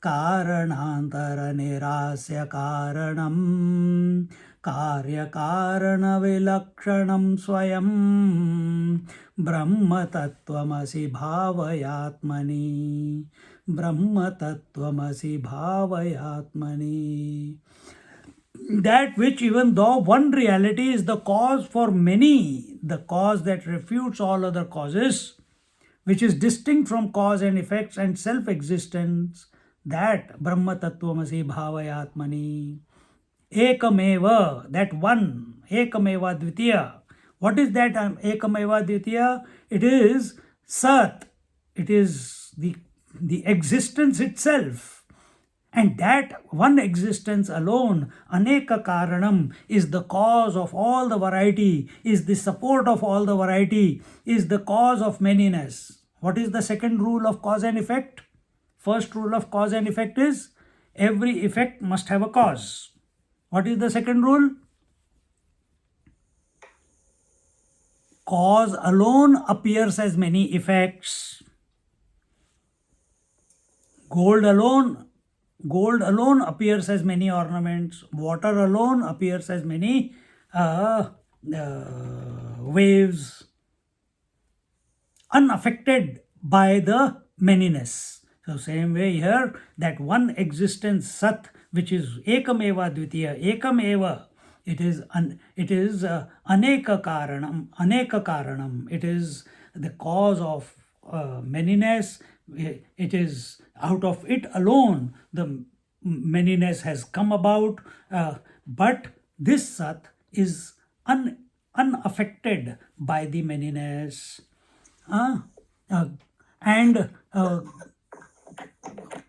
कारणान्तरनिरास्य कारणं कार्यकारणविलक्षणं स्वयं ब्रह्मतत्त्वमसि भावयात्मनि ब्रह्मतत्त्वमसि भावयात्मनि. That which, even though one reality is the cause for many, the cause that refutes all other causes, which is distinct from cause and effects and self-existence, that Brahma Tattvamasi Bhavayatmani. Ekameva, that one, Ekameva Dvitiya. What is that Ekameva Dvitiya? It is Sat, it is the existence itself. And that one existence alone, Aneka Karanam, is the cause of all the variety, is the support of all the variety, is the cause of manyness. What is the second rule of cause and effect? First rule of cause and effect is every effect must have a cause. What is the second rule? Cause alone appears as many effects. Gold alone appears as many ornaments. Water alone appears as many waves, unaffected by the manyness. So same way here, that one existence, Sat, which is Ekameva Dvitiya, Ekameva, it is Aneka Karanam, it is the cause of manyness. It is out of it alone the manyness has come about, but this Sat is unaffected by the manyness. And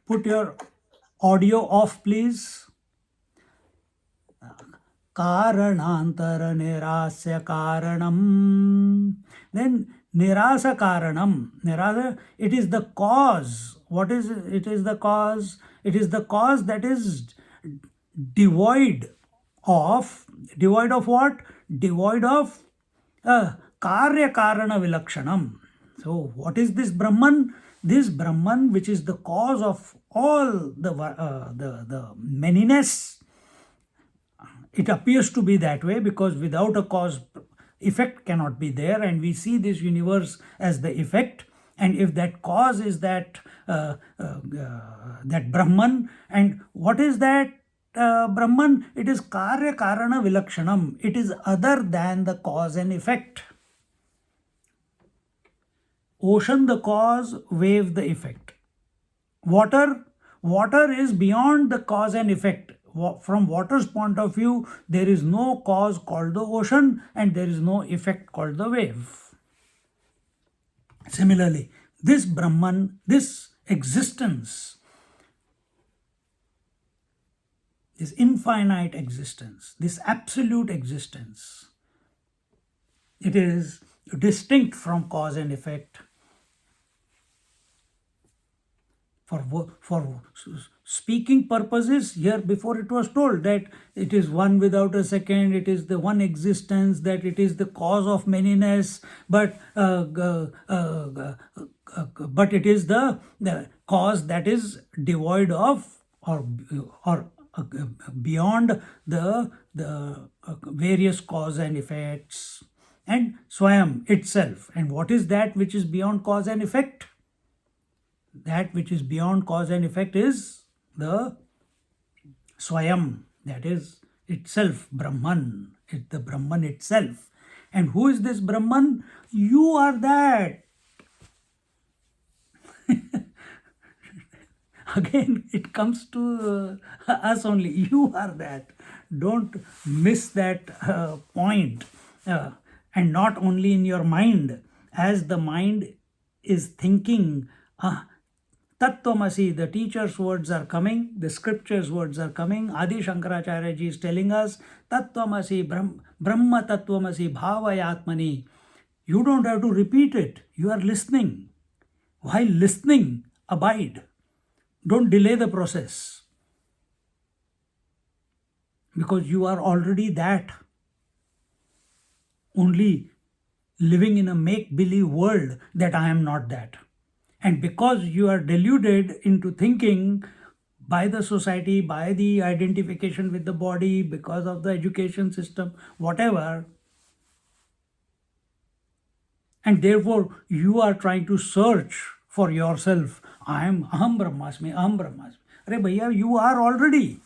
put your audio off, please. Karanantara nirasya karanam. Then nirasa karanam. Nirasa, it is the cause. What is it? It is the cause. It is the cause that is devoid of what? Devoid of karya karana vilakshanam. So what is this Brahman? This Brahman, which is the cause of all the manyness, it appears to be that way because without a cause, effect cannot be there, and we see this universe as the effect. And if that cause is that Brahman, and what is that Brahman? It is karya karana vilakshanam. It is other than the cause and effect. Ocean the cause, wave the effect. Water is beyond the cause and effect. From water's point of view, there is no cause called the ocean and there is no effect called the wave. Similarly, this Brahman, this existence, this infinite existence, this absolute existence, it is distinct from cause and effect. For speaking purposes, here before it was told that it is one without a second, it is the one existence, that it is the cause of manyness, but it is the cause that is devoid of or beyond the various cause and effects, and Swam itself. And what is that which is beyond cause and effect? That which is beyond cause and effect is the Swayam, that is itself, Brahman, the Brahman itself. And who is this Brahman? You are that. again, it comes to us only. You are that. Don't miss that point. And not only in your mind, as the mind is thinking, Tattvamasi, the teacher's words are coming, the scripture's words are coming. Adi Shankaracharya ji is telling us, Tattvamasi, Brahma Tattvamasi, Bhavayatmani. You don't have to repeat it. You are listening. While listening, abide. Don't delay the process. Because you are already that. Only living in a make-believe world that I am not that. And because you are deluded into thinking by the society, by the identification with the body, because of the education system, whatever, and therefore you are trying to search for yourself. Aham Brahmasmi, Aham Brahmasmi. Arey bhaiya, you are already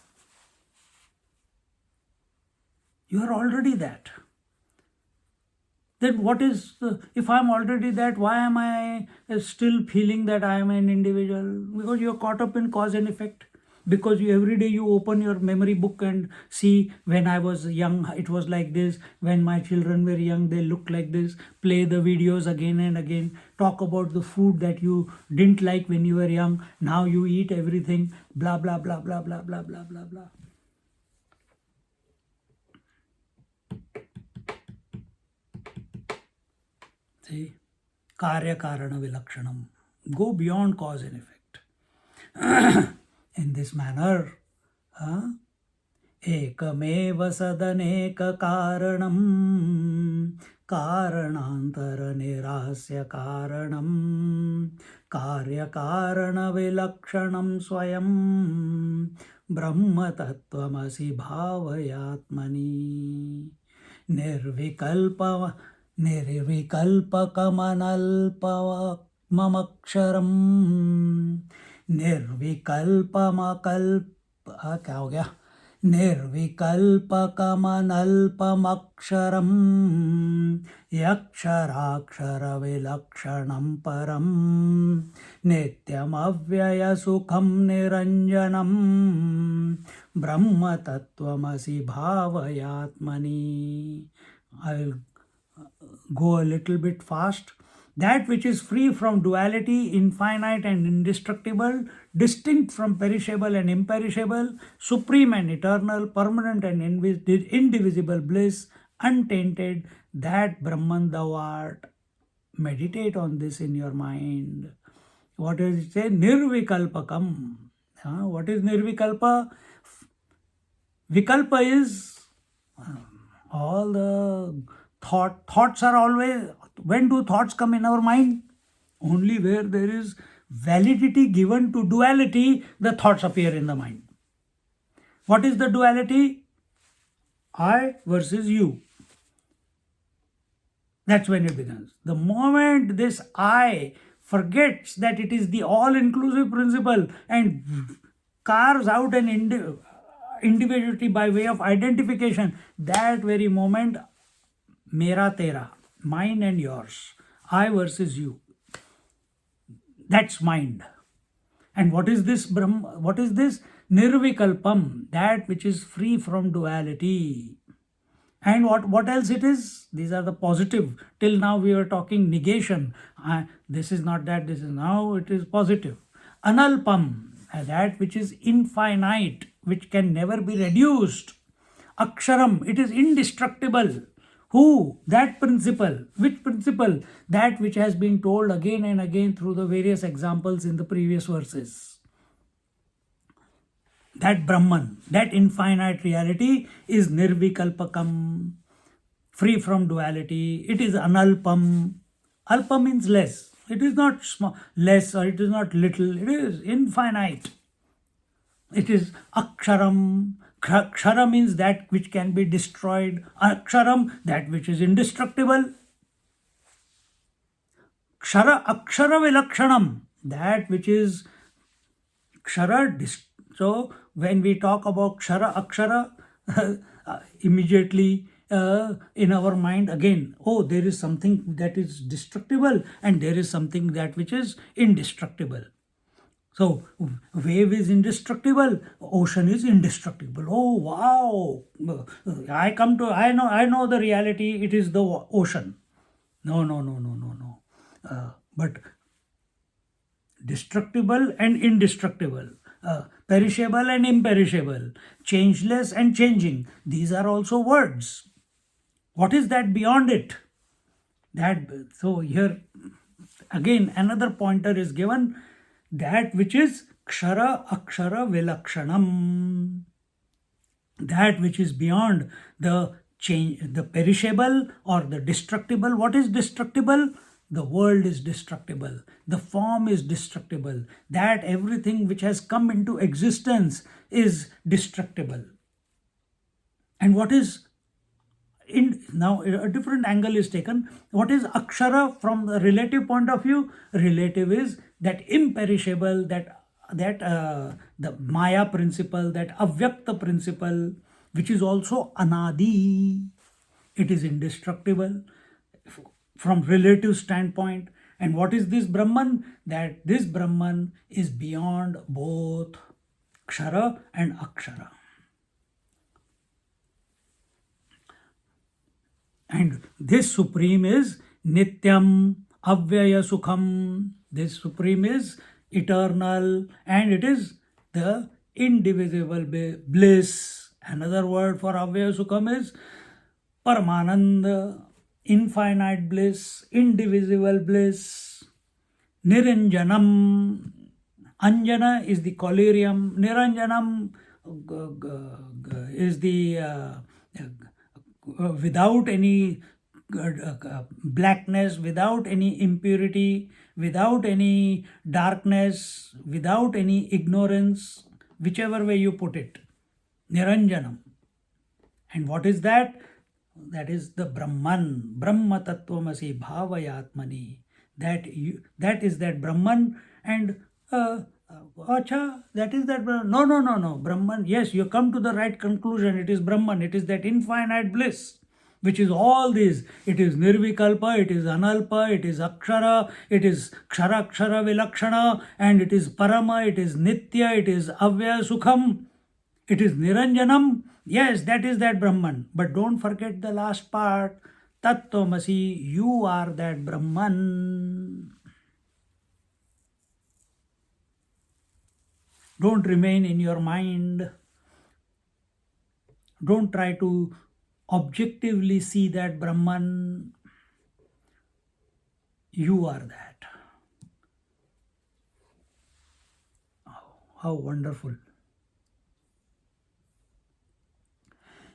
that. Then what is, if I am already that, why am I still feeling that I am an individual? Because you are caught up in cause and effect. Because every day you open your memory book and see, when I was young, it was like this. When my children were young, they looked like this. Play the videos again and again. Talk about the food that you didn't like when you were young. Now you eat everything. Blah, blah, blah, blah, blah, blah, blah, blah, blah. See, Karya Karana Vilakshanam. Go beyond cause and effect. In this manner, Ekameva Sadaneka Karanam Karanantara Nirasya Karanam Karya Karana Vilakshanam Swayam Brahma Tattvamasi Bhavayatmani Nirvikalpa Nirvikalpakamanalpamaksharam क्या हो गया निर्विकल्पकमनल्पमक्षरं यक्षराक्षरविलक्षणं परं नित्यमव्ययसुखं निरञ्जनं ब्रह्मतत्त्वमसि भावयात्मनि. I will go a little bit fast. That which is free from duality, infinite and indestructible, distinct from perishable and imperishable, supreme and eternal, permanent and indivisible bliss, untainted, that Brahman thou art. Meditate on this in your mind. What does it say? Nirvikalpakam. What is nirvikalpa? Vikalpa is all the thoughts are always. When do thoughts come in our mind? Only where there is validity given to duality, the thoughts appear in the mind. What is the duality? I versus you. That's when it begins. The moment this I forgets that it is the all-inclusive principle and carves out an individuality by way of identification, that very moment, mera tera, mine and yours, I versus you. That's mind. And what is this Brahma? What is this? Nirvikalpam, that which is free from duality. And what else it is? These are the positive. Till now we were talking negation. This is not that, this is now, it is positive. Analpam, that which is infinite, which can never be reduced. Aksharam, it is indestructible. Who? That principle. Which principle? That which has been told again and again through the various examples in the previous verses. That Brahman, that infinite reality is nirvikalpakam, free from duality. It is analpam. Alpa means less. It is not small, less, or it is not little. It is infinite. It is aksharam. Kshara means that which can be destroyed. Aksharam, that which is indestructible. Kshara, akshara vilakshanam, that which is kshara. So when we talk about kshara, akshara, immediately in our mind again, oh, there is something that is destructible and there is something that which is indestructible. So wave is indestructible, ocean is indestructible. Oh wow! I know the reality. It is the ocean. No. But destructible and indestructible, perishable and imperishable, changeless and changing. These are also words. What is that beyond it? So here again another pointer is given, that which is kshara akshara vilakshanam, that which is beyond the change, the perishable or the destructible. What is destructible? The world is destructible, the form is destructible, that everything which has come into existence is destructible. And what is now a different angle is taken. What is akshara from the relative point of view? Relative is that imperishable, that the maya principle, that avyakta principle, which is also anadi. It is indestructible from relative standpoint. And what is this Brahman? That this Brahman is beyond both kshara and akshara. And this Supreme is Nityam, Avyaya Sukham. This Supreme is eternal and it is the indivisible bliss. Another word for Avyaya Sukham is Paramananda, infinite bliss, indivisible bliss. Niranjanam. Anjana is the collyrium. Niranjanam is the without any blackness, without any impurity, without any darkness, without any ignorance, whichever way you put it. Niranjanam. And what is that? That is the Brahman. Brahma Tattvamasi Bhavayatmani. That is that Brahman. And that is that Brahman. No. Brahman, yes, you come to the right conclusion. It is Brahman. It is that infinite bliss, which is all these. It is Nirvikalpa, it is Analpa, it is Akshara, it is Kshara Vilakshana, and it is Parama, it is Nitya, it is Avyaya Sukham, it is Niranjanam. Yes, that is that Brahman. But don't forget the last part. Tattvamasi, you are that Brahman. Don't remain in your mind. Don't try to objectively see that Brahman. You are that. Oh, how wonderful.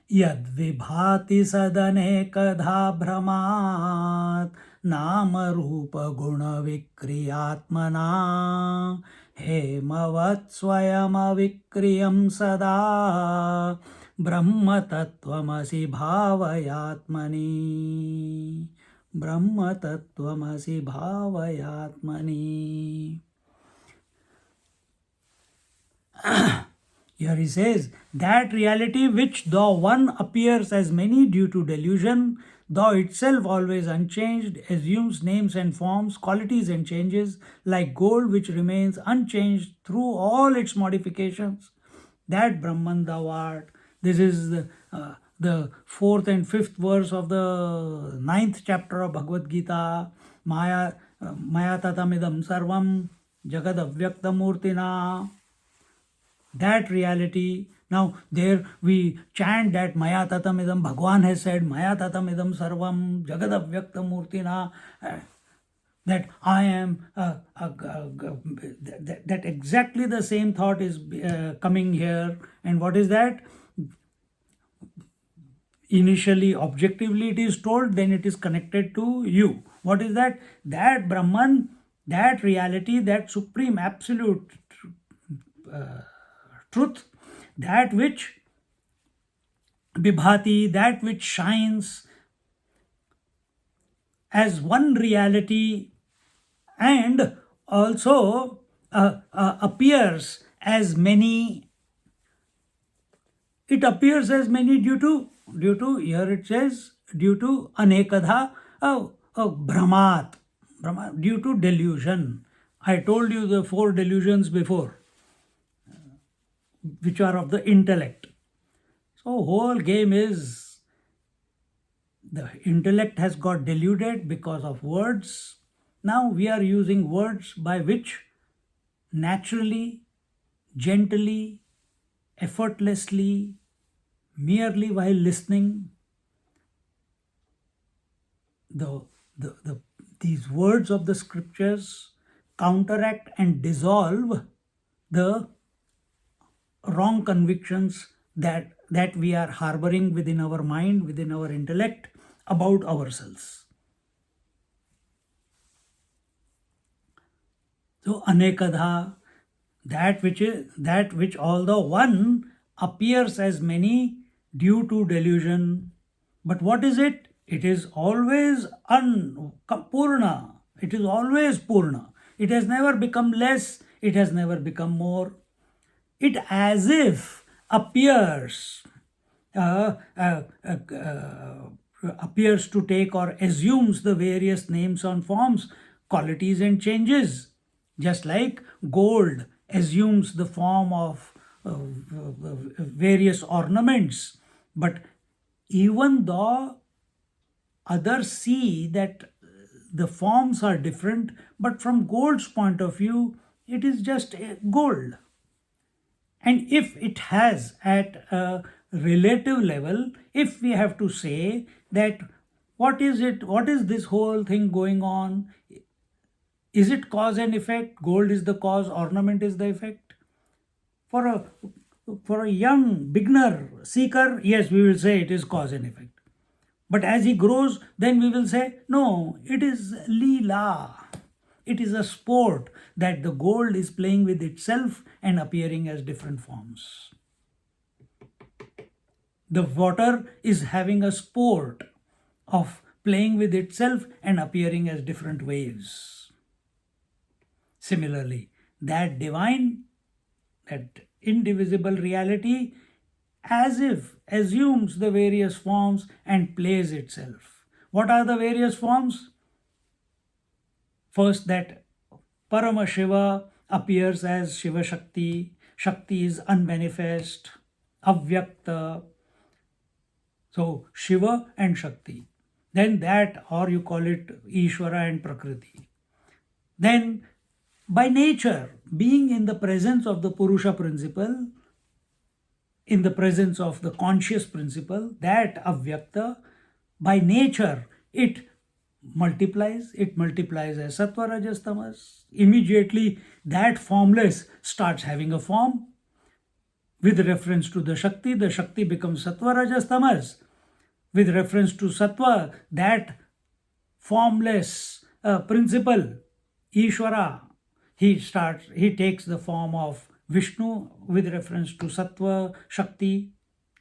Yad vibhati sadanekadha brahmat nama rupa guna vikriyatmana hemavat swayam avikriyam sada brahma tattvamasi bhavayatmani. Brahma tattvamasi bhavayatmani. Here he says, that reality which though one appears as many due to delusion, though itself always unchanged, assumes names and forms, qualities and changes, like gold which remains unchanged through all its modifications, that Brahman thou art. This is the fourth and fifth verse of the 9th chapter of Bhagavad Gita. Maya tatamidam sarvam jagad avyakta murtina. That reality. Now there we chant that Maya tatamidam, Bhagwan has said Maya tatamidam sarvam jagad avyakta murtina, that I am that exactly the same thought is coming here. And what is that? Initially objectively it is told, then it is connected to you. What is that? That Brahman, that reality, that supreme absolute truth, that which vibhati, that which shines as one reality and also appears as many. It appears as many due to here it says due to anekadha, brahmat, due to delusion. I told you the 4 delusions before, which are of the intellect. So whole game is the intellect has got deluded because of words. Now we are using words by which naturally, gently, effortlessly, merely while listening, these words of the scriptures counteract and dissolve the wrong convictions that we are harboring within our mind, within our intellect about ourselves. So anekadha, that which although one appears as many due to delusion, but what is it? It is always purna. It is always purna. It has never become less. It has never become more. It as if appears appears to take or assumes the various names and forms, qualities and changes, just like gold assumes the form of various ornaments. But even though others see that the forms are different, but from gold's point of view, it is just gold. And if it has at a relative level, if we have to say that what is this whole thing going on? Is it cause and effect? Gold is the cause, ornament is the effect. For a young beginner seeker, yes, we will say it is cause and effect. But as he grows, then we will say, no, it is Leela. It is a sport that the gold is playing with itself and appearing as different forms. The water is having a sport of playing with itself and appearing as different waves. Similarly, that divine, that indivisible reality, as if assumes the various forms and plays itself. What are the various forms? First, that Paramashiva appears as Shiva Shakti. Shakti is unmanifest, avyakta. So Shiva and Shakti. Then that, or you call it Ishvara and Prakriti. Then by nature, being in the presence of the Purusha principle, in the presence of the conscious principle, that avyakta, by nature, it multiplies as sattva, rajas, tamas. Immediately that formless starts having a form. With reference to the Shakti becomes sattva, rajas, tamas. With reference to sattva, that formless principle, Ishvara, he takes the form of Vishnu. With reference to sattva Shakti,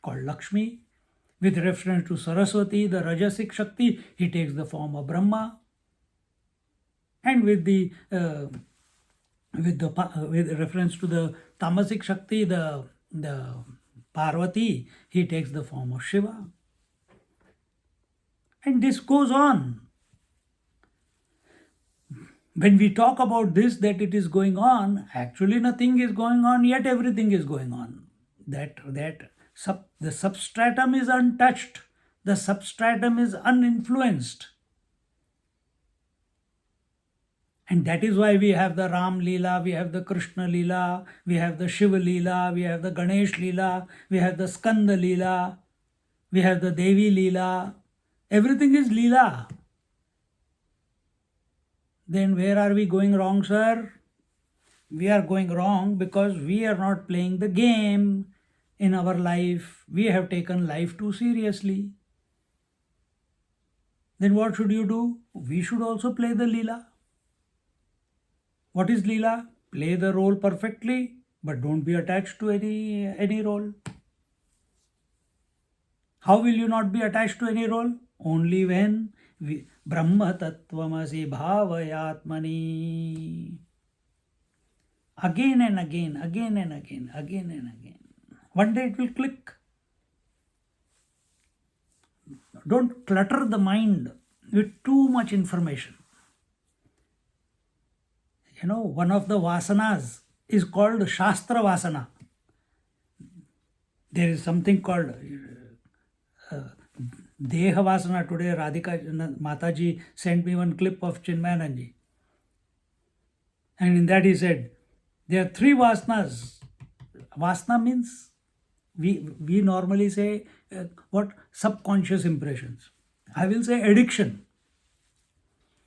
called Lakshmi. With reference to Saraswati, the Rajasic Shakti, he takes the form of Brahma. And with reference to the Tamasic Shakti, the Parvati, he takes the form of Shiva. And this goes on. When we talk about this, that it is going on, actually nothing is going on, yet everything is going on. The substratum is untouched. The substratum is uninfluenced. And that is why we have the Ram Leela, we have the Krishna Leela, we have the Shiva Leela, we have the Ganesh Leela, we have the Skanda Leela, we have the Devi Leela. Everything is Leela. Then where are we going wrong, sir? We are going wrong because we are not playing the game in our life. We have taken life too seriously. Then what should you do? We should also play the Leela. What is Leela? Play the role perfectly, but don't be attached to any role. How will you not be attached to any role? Only when Brahma Tattvamasi Bhavayatmani. Again and again, again and again, again and again. One day it will click. Don't clutter the mind with too much information. one of the vasanas is called Shastra Vasana. There is something called Deha Vasana. Today Radhika Mataji sent me one clip of Chinmayananji. And in that he said, there are three vasanas. Vasana means, we normally say, what? Subconscious impressions. I will say addiction.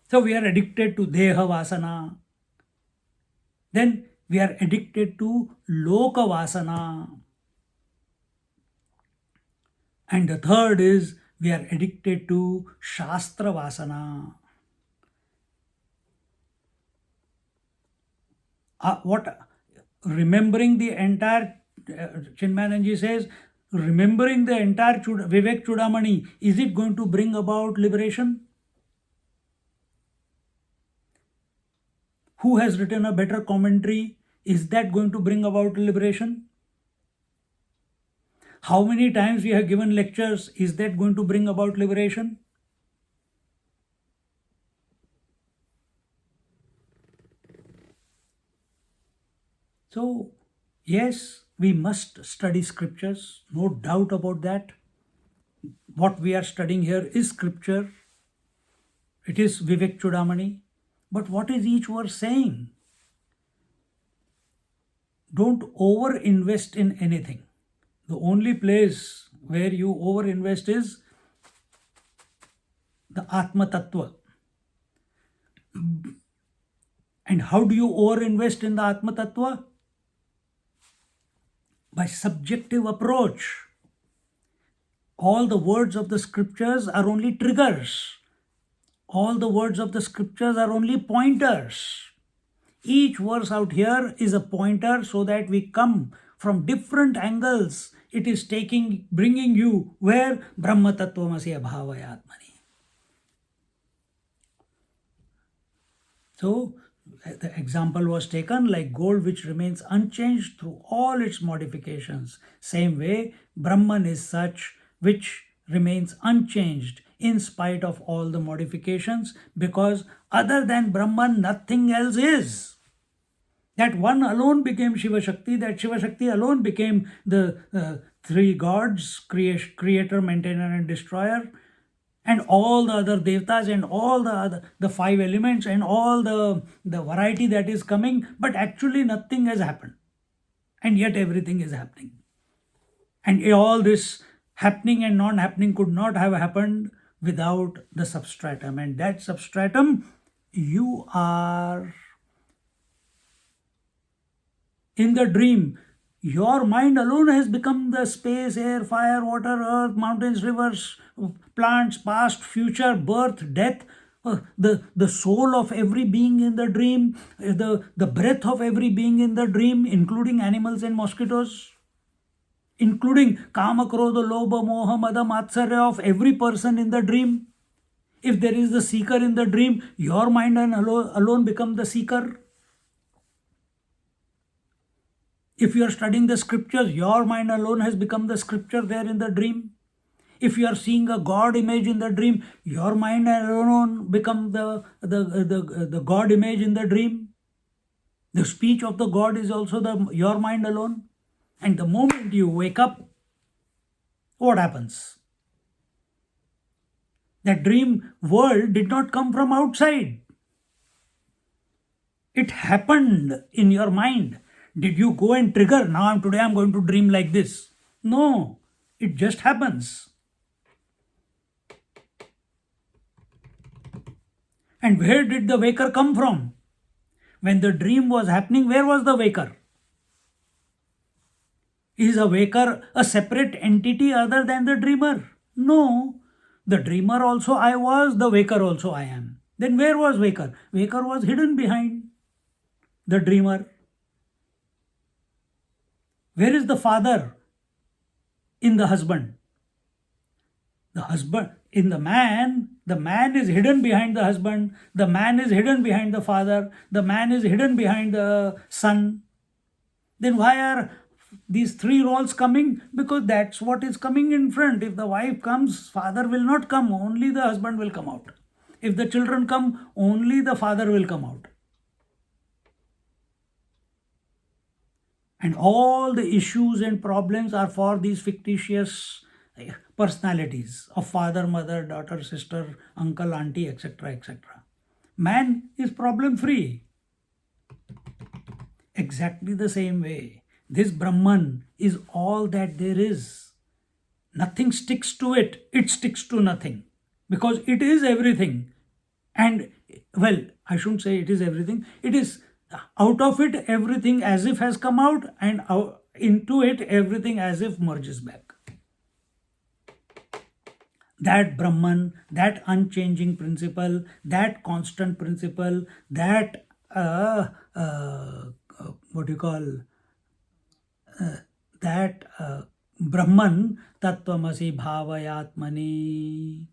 So we are addicted to Deha Vasana. Then we are addicted to Loka Vasana. And the third is, we are addicted to Shastra Vasana. Remembering the entire, Chinmayananji says, remembering the entire Vivekachudamani, is it going to bring about liberation? Who has written a better commentary? Is that going to bring about liberation? How many times we have given lectures? Is that going to bring about liberation? So, yes, we must study scriptures, no doubt about that. What we are studying here is scripture. It is Vivekachudamani. But what is each verse saying? Don't over-invest in anything. The only place where you over-invest is the Atma Tattva. And how do you over-invest in the Atma Tattva? By subjective approach. All the words of the scriptures are only triggers. All the words of the scriptures are only pointers. Each verse out here is a pointer so that we come from different angles. It is bringing you where? Brahma Tattvamasi Abhavaya Atmani. So, the example was taken like gold which remains unchanged through all its modifications. Same way, Brahman is such which remains unchanged in spite of all the modifications, because other than Brahman, nothing else is. That one alone became Shiva Shakti, that Shiva Shakti alone became the three gods, creator, maintainer and destroyer, and all the other devtas and all the five elements and all the variety that is coming, but actually nothing has happened. And yet everything is happening. And all this happening and non-happening could not have happened without the substratum. And that substratum, you are. In the dream, your mind alone has become the space, air, fire, water, earth, mountains, rivers, plants, past, future, birth, death, the soul of every being in the dream, the breath of every being in the dream, including animals and mosquitoes, including kama, krodha, lobha, moha, mada, matsarya of every person in the dream. If there is the seeker in the dream, your mind and alone become the seeker. If you are studying the scriptures, your mind alone has become the scripture there in the dream. If you are seeing a God image in the dream, your mind alone become the God image in the dream. The speech of the God is also your mind alone. And the moment you wake up, what happens? That dream world did not come from outside. It happened in your mind. Did you go and trigger, today I'm going to dream like this? No, it just happens. And where did the waker come from? When the dream was happening, where was the waker? Is a waker a separate entity other than the dreamer? No. The dreamer also I was, the waker also I am. Then where was waker? Waker was hidden behind the dreamer. Where is the father in the husband? The husband in the man is hidden behind the husband, the man is hidden behind the father, the man is hidden behind the son. Then why are these three roles coming? Because that's what is coming in front. If the wife comes, father will not come, only the husband will come out. If the children come, only the father will come out. And all the issues and problems are for these fictitious personalities of father, mother, daughter, sister, uncle, auntie, etc., etc. Man is problem free. Exactly the same way, this Brahman is all that there is. Nothing sticks to it, it sticks to nothing. Because it is everything. And, well, I shouldn't say it is everything. It is out of it, everything as if has come out, and into it, everything as if merges back. That Brahman, that unchanging principle, that constant principle, that what you call that Brahman, Tattvamasi Bhavayatmani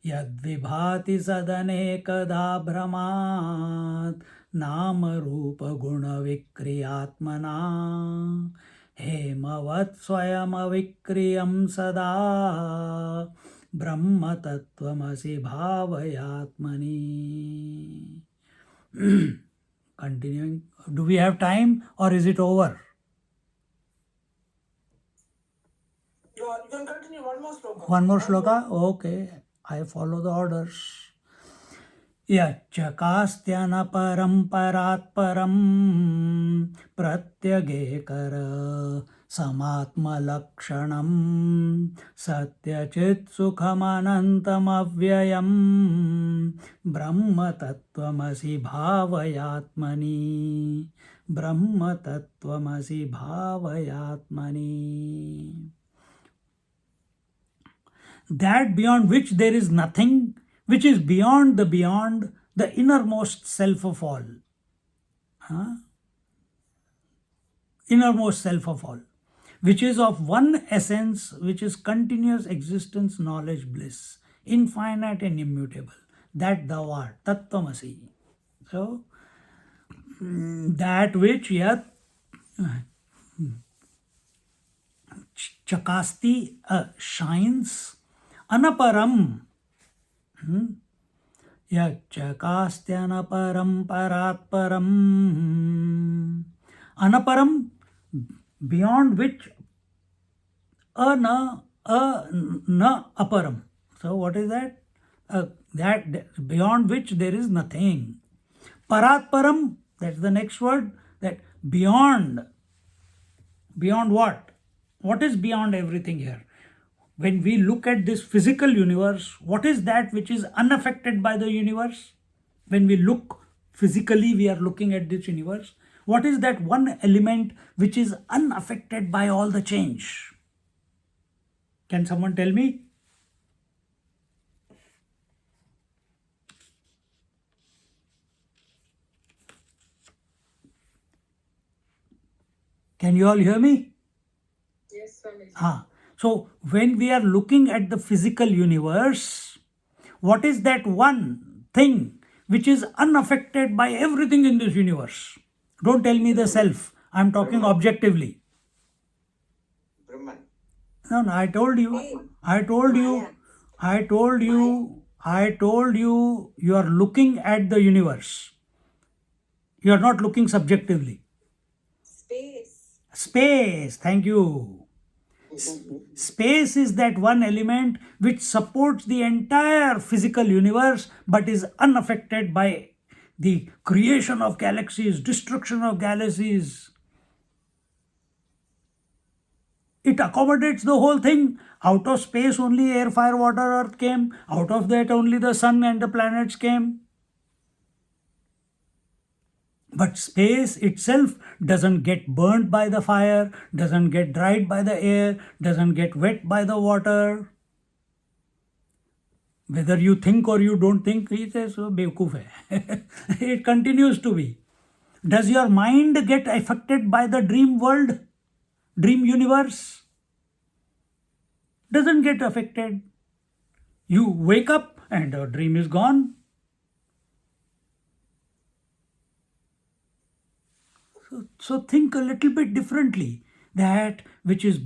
Yadvibhati Sadanekada Brahmat Nama Rupa Guna Vikriyatmana Hemavat Swayam Avikriyam Sada Brahma Tattvamasi Bhavayatmani. Continuing. Do we have time or is it over? You can continue one more sloka. One more sloka? Okay. I follow the orders. Yachakastyana paramparat param pratyagekara samatma lakshanam satyachit sukhamanantam avyayam brahma tattvamasi bhavayatmani brahma tattvamasi bhavayatmani. That beyond which there is nothing, which is beyond, the innermost self of all. Innermost self of all, which is of one essence, which is continuous existence, knowledge, bliss, infinite and immutable. That thou art, Tattvamasi. So, that which yat chakasti shines, anaparam. Yachakastyanaparam paratparam. Anaparam, beyond which na aparam. So what is that? That beyond which there is nothing. Paratparam, that's the next word. That beyond what? What is beyond everything here? When we look at this physical universe, what is that which is unaffected by the universe? When we look physically, we are looking at this universe. What is that one element which is unaffected by all the change? Can someone tell me? Can you all hear me? Yes, Swami. So when we are looking at the physical universe, what is that one thing which is unaffected by everything in this universe? Don't tell me the self. I'm talking objectively. Brahman. No, I told you, you are looking at the universe. You are not looking subjectively. Space, thank you. Space is that one element which supports the entire physical universe but is unaffected by the creation of galaxies, destruction of galaxies. It accommodates the whole thing. Out of space only air, fire, water, earth came. Out of that only the sun and the planets came. But space itself doesn't get burnt by the fire, doesn't get dried by the air, doesn't get wet by the water. Whether you think or you don't think, he says, bewkoof hai. It continues to be. Does your mind get affected by the dream world, dream universe? Doesn't get affected. You wake up and the dream is gone. So think a little bit differently. That which is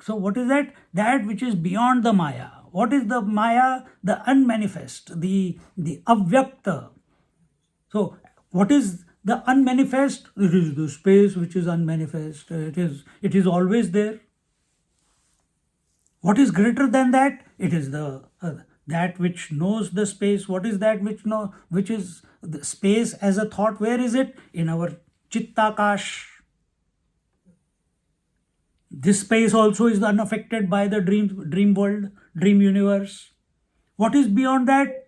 so what is that? That which is beyond the Maya. What is the Maya? The unmanifest, the avyakta. So what is The unmanifest, it is the space which is unmanifest. It is always there. What is greater than that? It is the that which knows the space. What is that which is the space as a thought? Where is it? In our chittakash. This space also is unaffected by the dream world, dream universe. What is beyond that?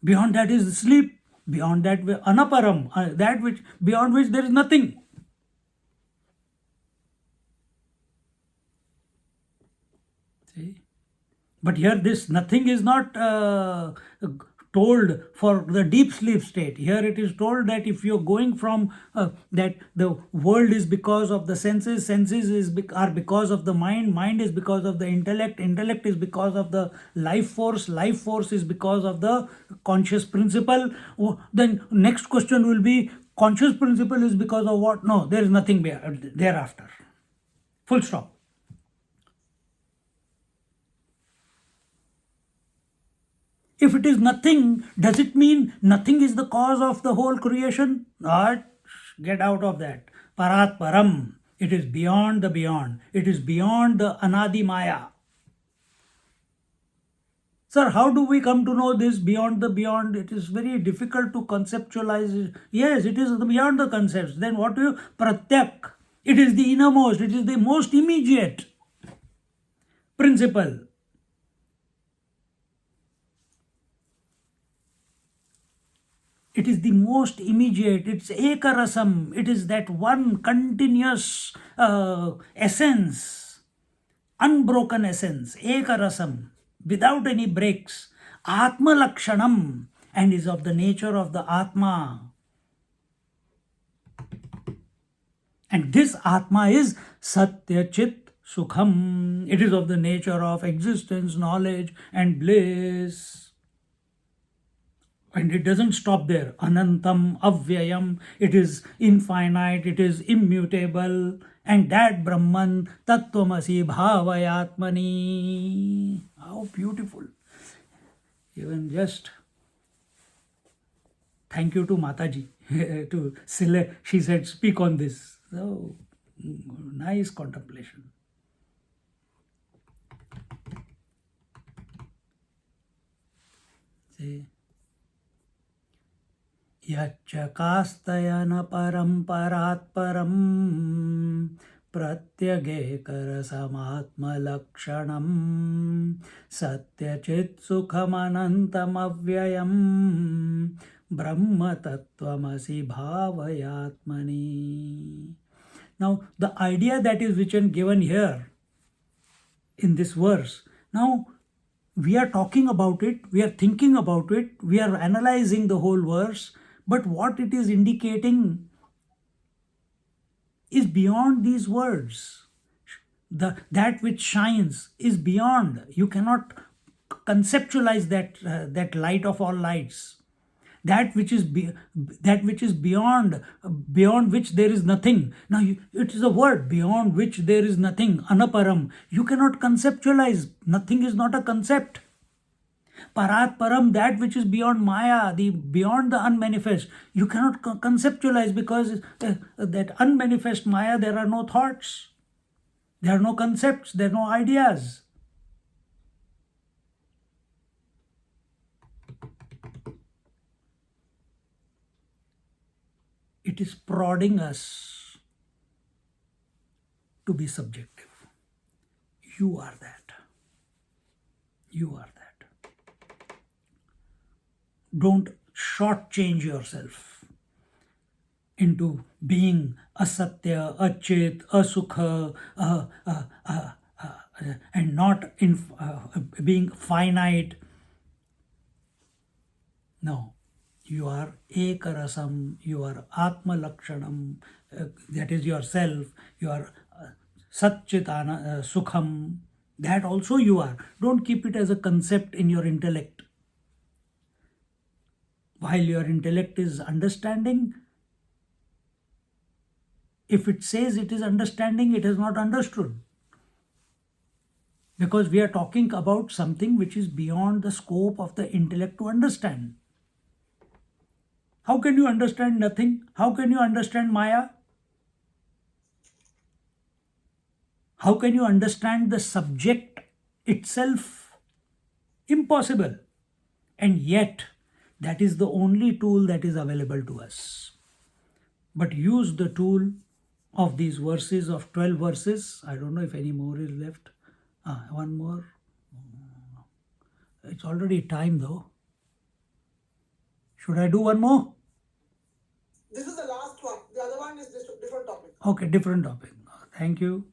Beyond that is sleep. Beyond that, anaparam, that which beyond which there is nothing. See? But here this nothing is not told for the deep sleep state. Here it is told that if you're going from that the world is because of the senses are because of the mind is because of the intellect is because of the life force is because of the conscious principle. Then next question will be, conscious principle is because of what? No, there is nothing thereafter. Full stop. If it is nothing, does it mean nothing is the cause of the whole creation? Not. Get out of that. Parat param. It is beyond the beyond. It is beyond the anadi maya. Sir, how do we come to know this beyond the beyond? It is very difficult to conceptualize it. Yes, it is beyond the concepts. Then what do you? Pratyak. It is the innermost. It is the most immediate principle. It is the most immediate. It's ekarasam. It is that one continuous essence, unbroken essence, ekarasam, without any breaks. Atma lakshanam, and is of the nature of the Atma. And this Atma is Satya Chit Sukham. It is of the nature of existence, knowledge, and bliss. And it doesn't stop there. Anantam, avyayam, it is infinite, it is immutable. And that Brahman, tattvamasi bhavayatmani. How beautiful. Even just thank you to Mataji. She said, speak on this. So, nice contemplation. See? यच्चकास्तयन परम्परात्परं प्रत्यगेकरसमात्मलक्षणं सत्यचित्सुखमनन्तमव्ययं ब्रह्मतत्त्वमसि भावयात्मनि. Now, the idea that is given here in this verse, now we are talking about it, we are thinking about it, we are analyzing the whole verse, but what it is indicating is beyond these words. That which shines is beyond. You cannot conceptualize that light of all lights. That which is beyond which there is nothing. Now it is a word, beyond which there is nothing, anaparam. You cannot conceptualize. Nothing is not a concept. Parat param, that which is beyond maya, beyond the unmanifest. You cannot conceptualize, because that unmanifest maya, there are no thoughts, there are no concepts, there are no ideas. It is prodding us to be subjective. You are that. You are that. Don't shortchange yourself into being asatya, achit, asukha, and not being finite. No. You are ekarasam, you are atma lakshanam, that is yourself, you are satchitana sukham, that also you are. Don't keep it as a concept in your intellect. While your intellect is understanding, if it says it is understanding, it is not understood. Because we are talking about something which is beyond the scope of the intellect to understand. How can you understand nothing? How can you understand Maya? How can you understand the subject itself? Impossible. And yet, that is the only tool that is available to us. But use the tool of these verses, of 12 verses. I don't know if any more is left. One more. It's already time though. Should I do one more? This is the last one. The other one is this different topic. Okay, different topic. Thank you.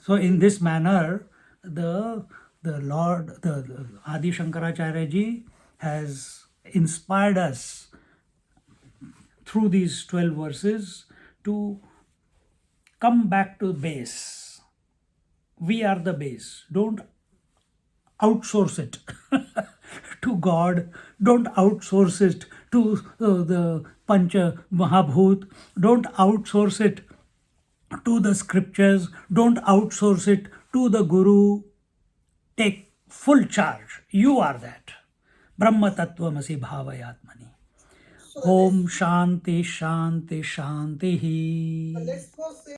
So In this manner, the Lord, the Adi Shankaracharya ji has inspired us through these 12 verses to come back to base. We are the base. Don't outsource it to God. Don't outsource it to the Pancha Mahabhut. Don't outsource it to the scriptures. Don't outsource it to the Guru. Take full charge. You are that. Brahma Tattvamasi Bhavayatmani. so Om Shanti Shanti Shanti. the next verse says